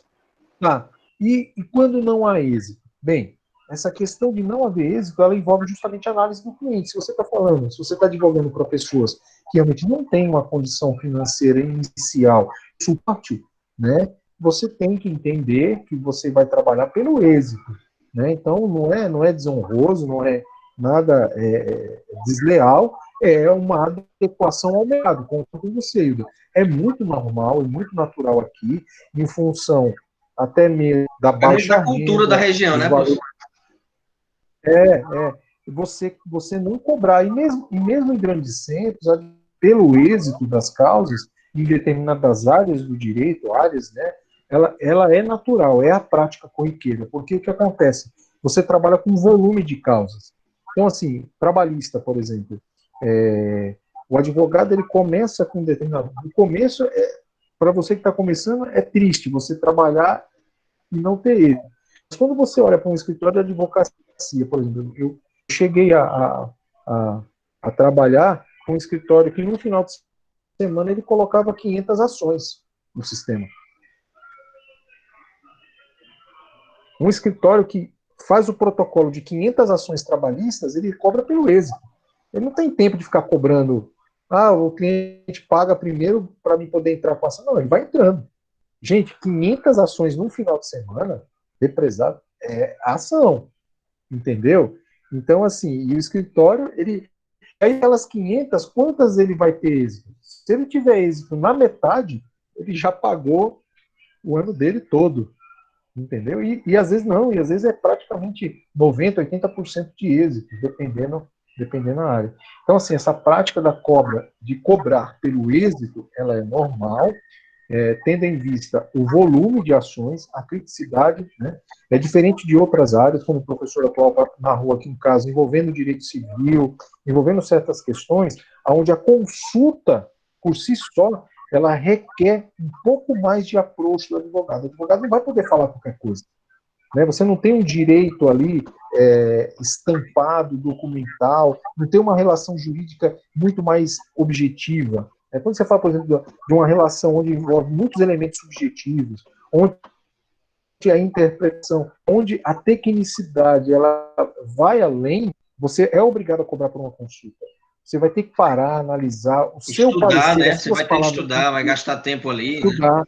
e quando não há êxito? Bem, essa questão de não haver êxito, ela envolve justamente a análise do cliente. Se você está advogando para pessoas que realmente não têm uma condição financeira inicial, suporte, né, você tem que entender que você vai trabalhar pelo êxito, né? Então, não é desonroso, não é nada desleal, é uma adequação ao mercado, como você, Hilda. É muito normal, é muito natural aqui, em função até mesmo da baixa da cultura renda, da região, né, professor? Você não cobrar, e mesmo em grandes centros, pelo êxito das causas, em determinadas áreas do direito, né, ela é natural, é a prática corriqueira, porque o que acontece? Você trabalha com volume de causas. Então, assim, trabalhista, por exemplo, o advogado, ele começa com determinado... No começo, para você que está começando, é triste você trabalhar e não ter êxito. Mas quando você olha para um escritório de advocacia, por exemplo, eu cheguei a trabalhar com um escritório que no final de semana ele colocava 500 ações no sistema. Um escritório que faz o protocolo de 500 ações trabalhistas, ele cobra pelo êxito. Ele não tem tempo de ficar cobrando, o cliente paga primeiro para mim poder entrar com a ação. Não, ele vai entrando. Gente, 500 ações num final de semana, represado, a ação, entendeu? Então, assim, e o escritório, aí aquelas 500, quantas ele vai ter êxito? Se ele tiver êxito na metade, ele já pagou o ano dele todo, entendeu? E às vezes não, e às vezes é praticamente 90%, 80% de êxito, dependendo da área. Então, assim, essa prática de cobrar pelo êxito, ela é normal, tendo em vista o volume de ações, a criticidade, né? É diferente de outras áreas, como o professor atual narrou aqui um caso envolvendo direito civil, envolvendo certas questões, onde a consulta, por si só, ela requer um pouco mais de approach do advogado. O advogado não vai poder falar qualquer coisa, né? Você não tem um direito ali estampado, documental, não tem uma relação jurídica muito mais objetiva. Quando você fala, por exemplo, de uma relação onde envolve muitos elementos subjetivos, onde a interpretação, onde a tecnicidade ela vai além, você é obrigado a cobrar por uma consulta. Você vai ter que parar, analisar o seu parecer, né? Você vai ter que estudar, vai gastar tempo ali. Estudar,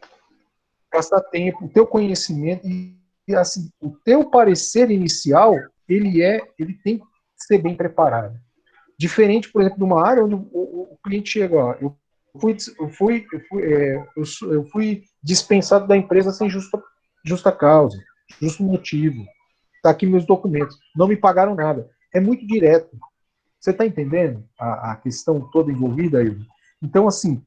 gastar tempo, o teu conhecimento e assim, o teu parecer inicial, ele tem que ser bem preparado. Diferente, por exemplo, de uma área onde o cliente chega, ó, eu fui dispensado da empresa sem justa causa, justo motivo. Está aqui meus documentos. Não me pagaram nada. É muito direto. Você está entendendo a questão toda envolvida aí? Então, assim,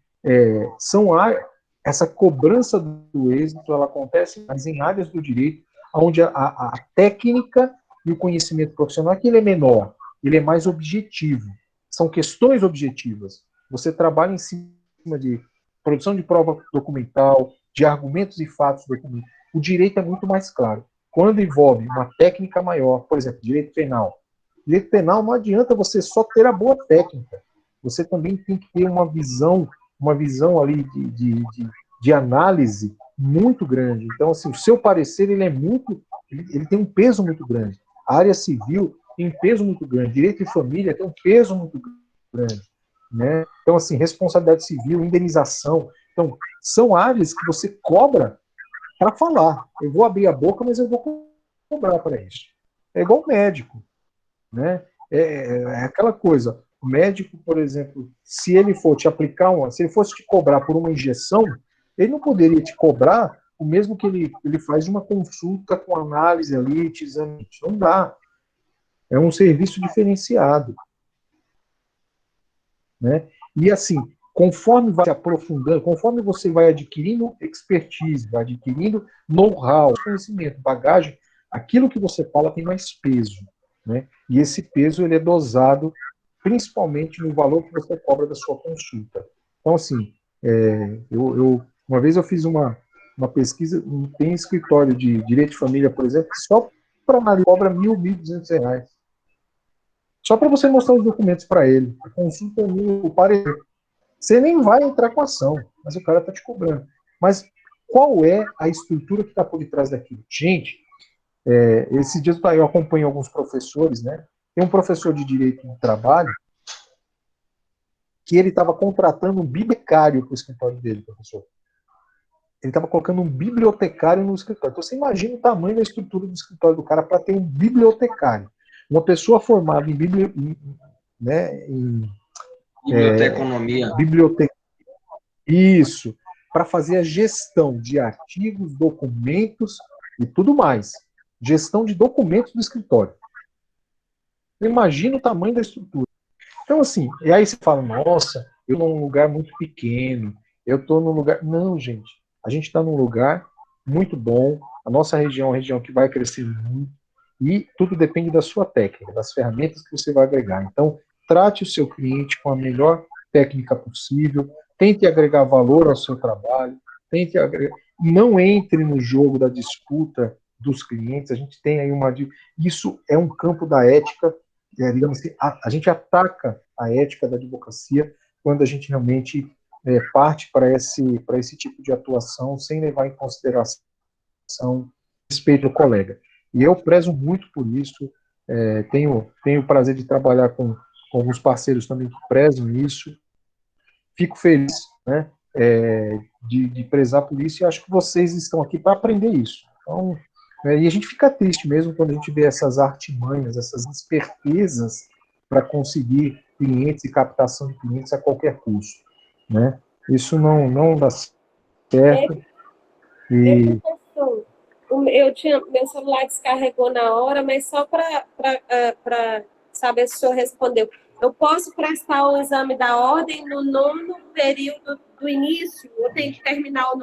essa cobrança do êxito, ela acontece mas em áreas do direito onde a técnica e o conhecimento profissional aqui ele é menor, ele é mais objetivo. São questões objetivas. Você trabalha em cima de produção de prova documental, de argumentos e fatos documentais. O direito é muito mais claro. Quando envolve uma técnica maior, por exemplo, direito penal. Direito penal não adianta você só ter a boa técnica. Você também tem que ter uma visão ali de análise muito grande. Então, assim, o seu parecer ele tem um peso muito grande. A área civil tem um peso muito grande. Direito de família tem um peso muito grande. Né? Então, assim, responsabilidade civil, indenização. Então, são áreas que você cobra para falar. Eu vou abrir a boca, mas eu vou cobrar para isso. É igual médico. Né? É aquela coisa. O médico, por exemplo, se ele for te aplicar se ele fosse te cobrar por uma injeção, ele não poderia te cobrar o mesmo que ele faz de uma consulta com análise ali, te exame. Não dá. É um serviço diferenciado. Né? E assim, conforme vai se aprofundando, conforme você vai adquirindo expertise, vai adquirindo know-how, conhecimento, bagagem, aquilo que você fala tem mais peso. Né? E esse peso ele é dosado principalmente no valor que você cobra da sua consulta. Então, assim, uma vez eu fiz uma pesquisa, tem escritório de direito de família, por exemplo, que só para análise cobra R$1.200. Só para você mostrar os documentos para ele. A consulta é o parecer. Você nem vai entrar com ação, mas o cara está te cobrando. Mas qual é a estrutura que está por detrás daquilo? Gente, esses dias eu acompanho alguns professores, né? Tem um professor de direito do trabalho que ele estava contratando um bibliotecário para o escritório dele, professor. Ele estava colocando um bibliotecário no escritório. Então você imagina o tamanho da estrutura do escritório do cara para ter um bibliotecário. Uma pessoa formada em biblioteconomia. Isso, para fazer a gestão de artigos, documentos e tudo mais. Gestão de documentos do escritório. Imagina o tamanho da estrutura. Então, assim, e aí você fala, nossa, eu estou num lugar muito pequeno, eu estou num lugar... Não, gente, a gente está num lugar muito bom, a nossa região é uma região que vai crescer muito, e tudo depende da sua técnica, das ferramentas que você vai agregar. Então, trate o seu cliente com a melhor técnica possível, tente agregar valor ao seu trabalho, não entre no jogo da disputa dos clientes, a gente tem aí isso é um campo da ética, digamos assim, a gente ataca a ética da advocacia quando a gente realmente parte para esse tipo de atuação sem levar em consideração o respeito do colega. E eu prezo muito por isso, tenho o prazer de trabalhar com alguns parceiros também que prezam isso, fico feliz, né, de prezar por isso e acho que vocês estão aqui para aprender isso. Então, né? E a gente fica triste mesmo quando a gente vê essas artimanhas, essas espertezas para conseguir clientes e captação de clientes a qualquer custo, né? Isso não dá certo. E Professor, eu tinha, meu celular descarregou na hora, mas só para saber se o senhor respondeu. Eu posso prestar o exame da ordem no 9º período do início, ou tem que terminar o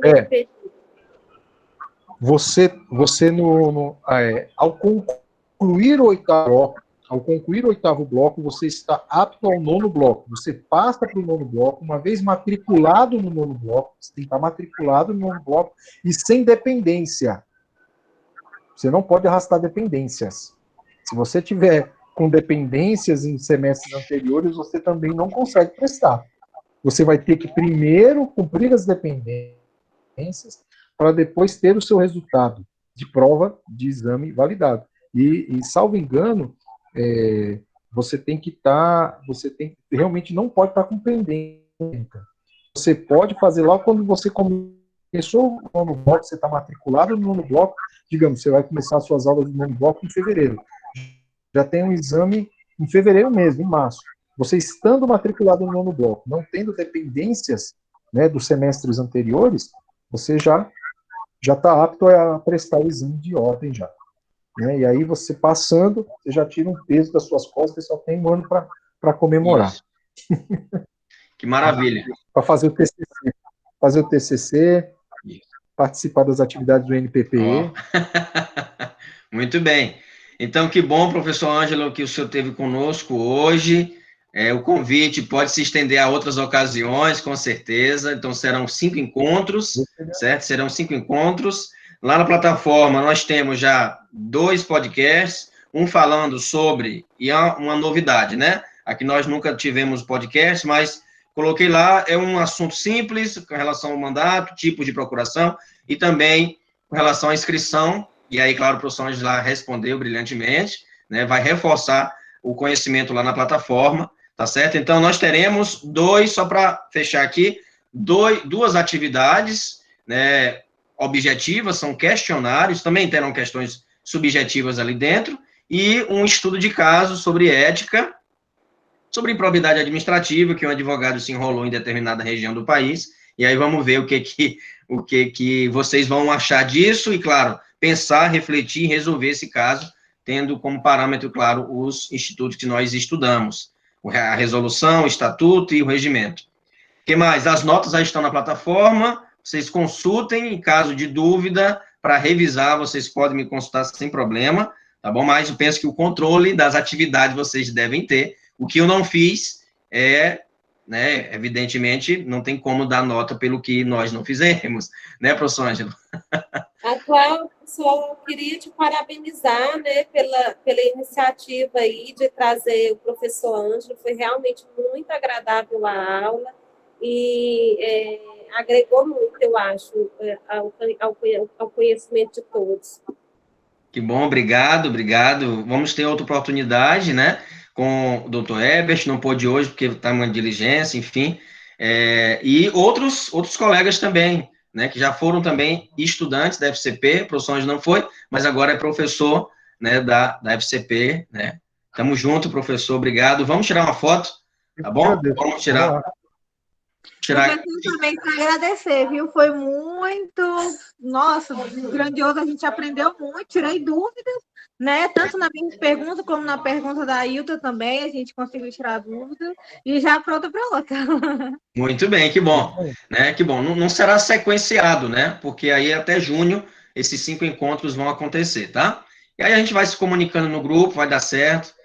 9º período? Você ao concluir o oitavo bloco, você está apto ao 9º bloco. Você passa para o 9º bloco, uma vez matriculado no 9º bloco, você tem que estar matriculado no 9º bloco e sem dependência. Você não pode arrastar dependências. Se você tiver com dependências em semestres anteriores, você também não consegue prestar. Você vai ter que primeiro cumprir as dependências para depois ter o seu resultado de prova de exame validado. E salvo engano, você realmente não pode estar com pendência. Você pode fazer lá quando você começou o 9º bloco, você está matriculado no 9º bloco, digamos, você vai começar as suas aulas do 9º bloco em fevereiro. Já tem um exame em fevereiro mesmo, em março. Você estando matriculado no 9º bloco, não tendo dependências, né, dos semestres anteriores, você já está apto a prestar o exame de ordem já. Né? E aí você passando, você já tira um peso das suas costas e só tem um ano para comemorar. Que maravilha. Para fazer o TCC. Fazer o TCC, participar das atividades do NPPE. Oh. Muito bem. Então, que bom, professor Ângelo, que o senhor esteve conosco hoje. O convite pode se estender a outras ocasiões, com certeza. Então, serão 5 encontros, certo? Serão 5 encontros. Lá na plataforma, nós temos já 2 podcasts, um falando sobre, e uma novidade, né? Aqui nós nunca tivemos podcast, mas coloquei lá, é um assunto simples, com relação ao mandato, tipos de procuração, e também com relação à inscrição. E aí, claro, o professor Ângelo lá respondeu brilhantemente, né? Vai reforçar o conhecimento lá na plataforma. Tá certo? Então, nós teremos só para fechar aqui, 2 atividades, né, objetivas, são questionários, também terão questões subjetivas ali dentro, e um estudo de caso sobre ética, sobre improbidade administrativa, que um advogado se enrolou em determinada região do país, e aí vamos ver o que vocês vão achar disso, e, claro, pensar, refletir e resolver esse caso, tendo como parâmetro, claro, os institutos que nós estudamos. A resolução, o estatuto e o regimento. O que mais? As notas já estão na plataforma, vocês consultem, em caso de dúvida, para revisar, vocês podem me consultar sem problema, tá bom? Mas eu penso que o controle das atividades vocês devem ter. O que eu não fiz né, evidentemente, não tem como dar nota pelo que nós não fizemos, né, professor Ângelo? Atual, só queria te parabenizar, né, pela iniciativa aí de trazer o professor Ângelo, foi realmente muito agradável a aula e agregou muito, eu acho, ao conhecimento de todos. Que bom, obrigado. Vamos ter outra oportunidade, né, com o doutor Herbert, não pôde hoje porque está uma diligência, enfim, e outros colegas também, né, que já foram também estudantes da FCP, o professor Ângelo não foi, mas agora é professor, né, da FCP, né. Tamo junto, professor, obrigado. Vamos tirar uma foto, tá bom? Vamos tirar. Professor, também para agradecer, viu? Foi muito, nossa, grandioso, a gente aprendeu muito, tirei dúvidas, né? Tanto na minha pergunta como na pergunta da Ailton também, a gente conseguiu tirar dúvidas e já pronta para outra. Muito bem, que bom, né? Que bom. Não será sequenciado, né? Porque aí até junho esses 5 encontros vão acontecer, tá? E aí a gente vai se comunicando no grupo, vai dar certo.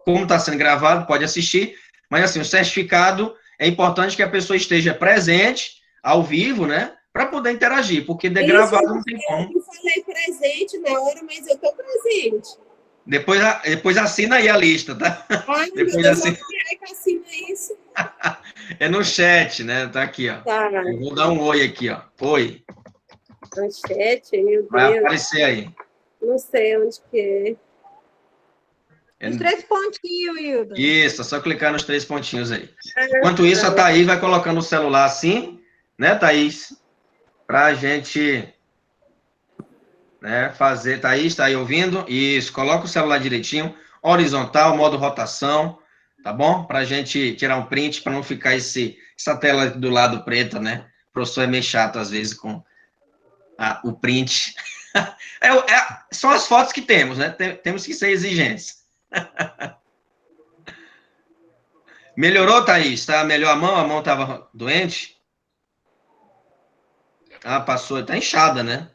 Como está sendo gravado, pode assistir, mas assim, o certificado é importante que a pessoa esteja presente, ao vivo, né? Para poder interagir, porque de gravado não tem como. Eu falei presente na hora, mas eu estou presente. Depois assina aí a lista, tá? Ai, Depois meu assina. Deus, que assina isso? É no chat, né? Tá aqui, ó. Tá. Eu vou dar um oi aqui, ó. Oi. No chat, meu Deus. Vai aparecer aí. Não sei onde que é. Os 3 pontinhos, Hilda. Isso, é só clicar nos 3 pontinhos aí. Enquanto isso, a Thaís vai colocando o celular assim, né, Thaís? Pra gente né? Fazer, Thaís, tá aí ouvindo? Isso, coloca o celular direitinho, horizontal, modo rotação, tá bom? Pra gente tirar um print, para não ficar essa tela do lado preta, né? O professor é meio chato, às vezes, com o print. São as fotos que temos, né? Temos que ser exigentes. Melhorou, Thaís? Tá melhor a mão estava doente? Ah, passou, tá inchada, né?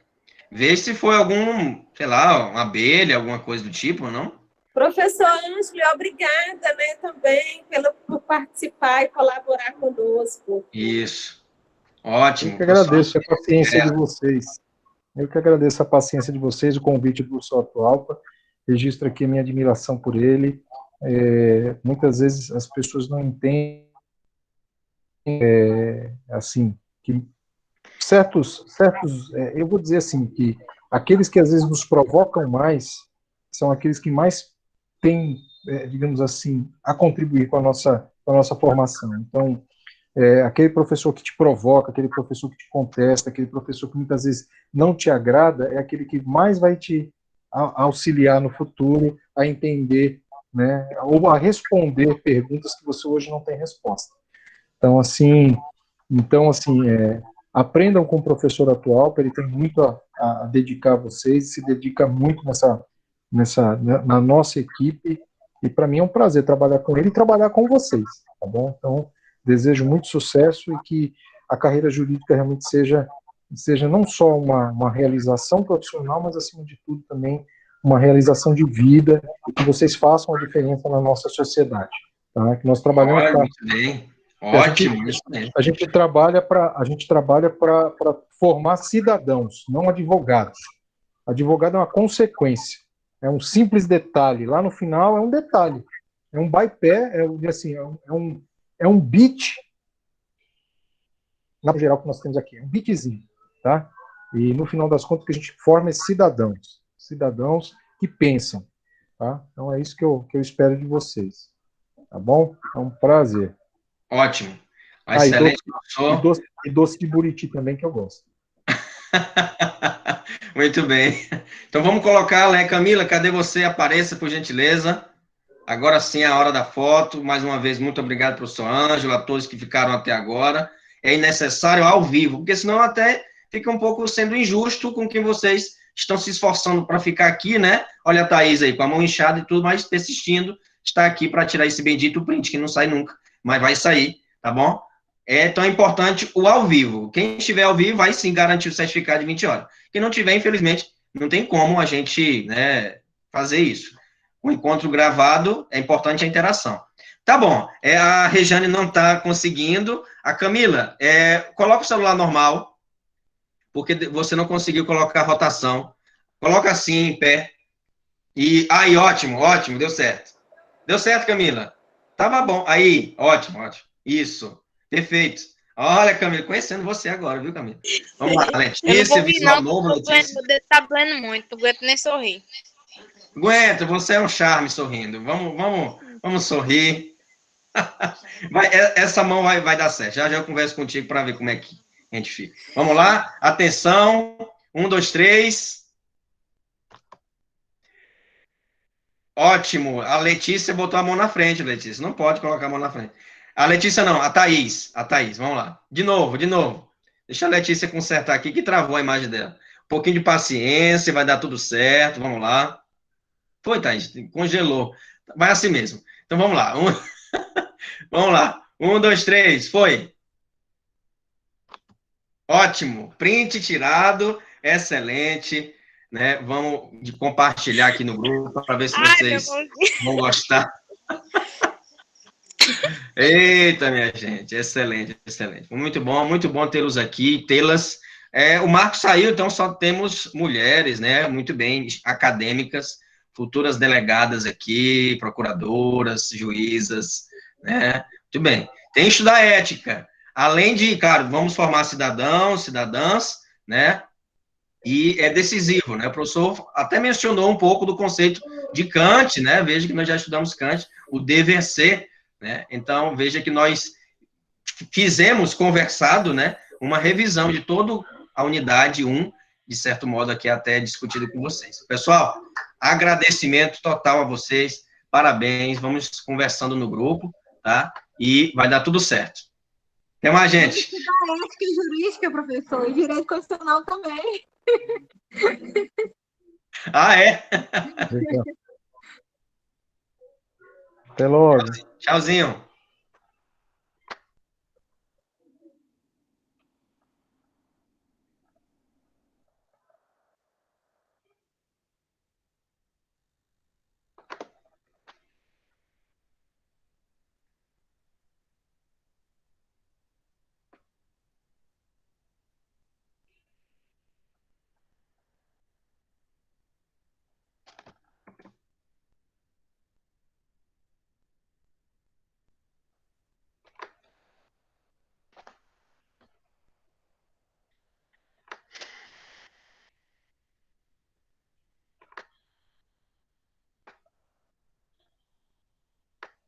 Vê se foi algum, sei lá, uma abelha, alguma coisa do tipo, não? Professor Ângelo, obrigada, né, também por participar e colaborar conosco. Isso. Eu Ótimo, que professor. agradeço a paciência de vocês. Eu que agradeço a paciência de vocês, o convite do professor Atualpa. Registro aqui a minha admiração por ele. Muitas vezes as pessoas não entendem, assim, que eu vou dizer assim, que aqueles que às vezes nos provocam mais são aqueles que mais têm, digamos assim, a contribuir com a nossa formação. Então, aquele professor que te provoca, aquele professor que te contesta, aquele professor que muitas vezes não te agrada, é aquele que mais vai te auxiliar no futuro a entender, né, ou a responder perguntas que você hoje não tem resposta. Então, assim, aprendam com o professor atual, ele tem muito a dedicar a vocês, se dedica muito na nossa equipe, e para mim é um prazer trabalhar com ele e trabalhar com vocês, tá bom? Então, desejo muito sucesso e que a carreira jurídica realmente seja não só uma realização profissional, mas, acima de tudo, também uma realização de vida, e que vocês façam a diferença na nossa sociedade, tá? Que nós trabalhamos para... Muito bem. Ótimo, isso mesmo. A gente trabalha para formar cidadãos, não advogados. Advogado é uma consequência, é um simples detalhe. Lá no final é um detalhe, é um bypass, é um bit, na geral que nós temos aqui, é um bitzinho, tá? E no final das contas o que a gente forma é cidadãos que pensam, tá? Então é isso que eu espero de vocês, tá bom? É um prazer. Ótimo. Excelente, professor. E doce de buriti também, que eu gosto. Muito bem. Então vamos colocar, né, Camila, cadê você? Apareça, por gentileza. Agora sim é a hora da foto. Mais uma vez, muito obrigado, professor Ângelo, a todos que ficaram até agora. É necessário ao vivo, porque senão até fica um pouco sendo injusto com quem vocês estão se esforçando para ficar aqui, né? Olha a Thaís aí, com a mão inchada e tudo, mas persistindo, está aqui para tirar esse bendito print, que não sai nunca, mas vai sair, tá bom? É tão importante o ao vivo. Quem estiver ao vivo vai sim garantir o certificado de 20 horas. Quem não tiver, infelizmente, não tem como a gente, né, fazer isso. O encontro gravado, é importante a interação. Tá bom, a Rejane não está conseguindo. A Camila, coloca o celular normal, porque você não conseguiu colocar a rotação. Coloca assim, em pé. E aí, ótimo, deu certo. Deu certo, Camila. Tava bom. Aí, ótimo. Isso. Perfeito. Olha, Camila, conhecendo você agora, viu, Camila? Vamos lá, Letícia, visual novo, Letícia. Meu dedo tá doendo muito, não aguento nem sorrir. Aguenta, você é um charme sorrindo. Vamos sorrir. Essa mão vai dar certo. Já eu converso contigo para ver como é que a gente fica. Vamos lá, atenção. 1, 2, 3. Ótimo. A Letícia botou a mão na frente, Letícia. Não pode colocar a mão na frente. A Letícia não, a Thaís, vamos lá. De novo. Deixa a Letícia consertar aqui, que travou a imagem dela. Um pouquinho de paciência, vai dar tudo certo, vamos lá. Foi, Thaís, congelou. Vai assim mesmo. Então, vamos lá. Vamos lá. 1, 2, 3, foi. Ótimo. Print tirado, excelente. Né? Vamos compartilhar aqui no grupo, para ver se vocês vão gostar. Eita, minha gente, excelente. Muito bom tê-los aqui, tê-las. O Marco saiu, então só temos mulheres, né? Muito bem, acadêmicas, futuras delegadas aqui, procuradoras, juízas, né? Muito bem. Tem que estudar ética. Além de, claro, vamos formar cidadãos, cidadãs, né? E é decisivo, né? O professor até mencionou um pouco do conceito de Kant, né? Veja que nós já estudamos Kant, o dever ser, né? Então, veja que nós fizemos, conversado, né, uma revisão de toda a unidade 1, de certo modo, aqui até discutido com vocês. Pessoal, agradecimento total a vocês, parabéns, vamos conversando no grupo, tá? E vai dar tudo certo. Até mais, gente. Ética e jurídica, professor, e direito constitucional também. Ah, é? Até logo. Tchauzinho.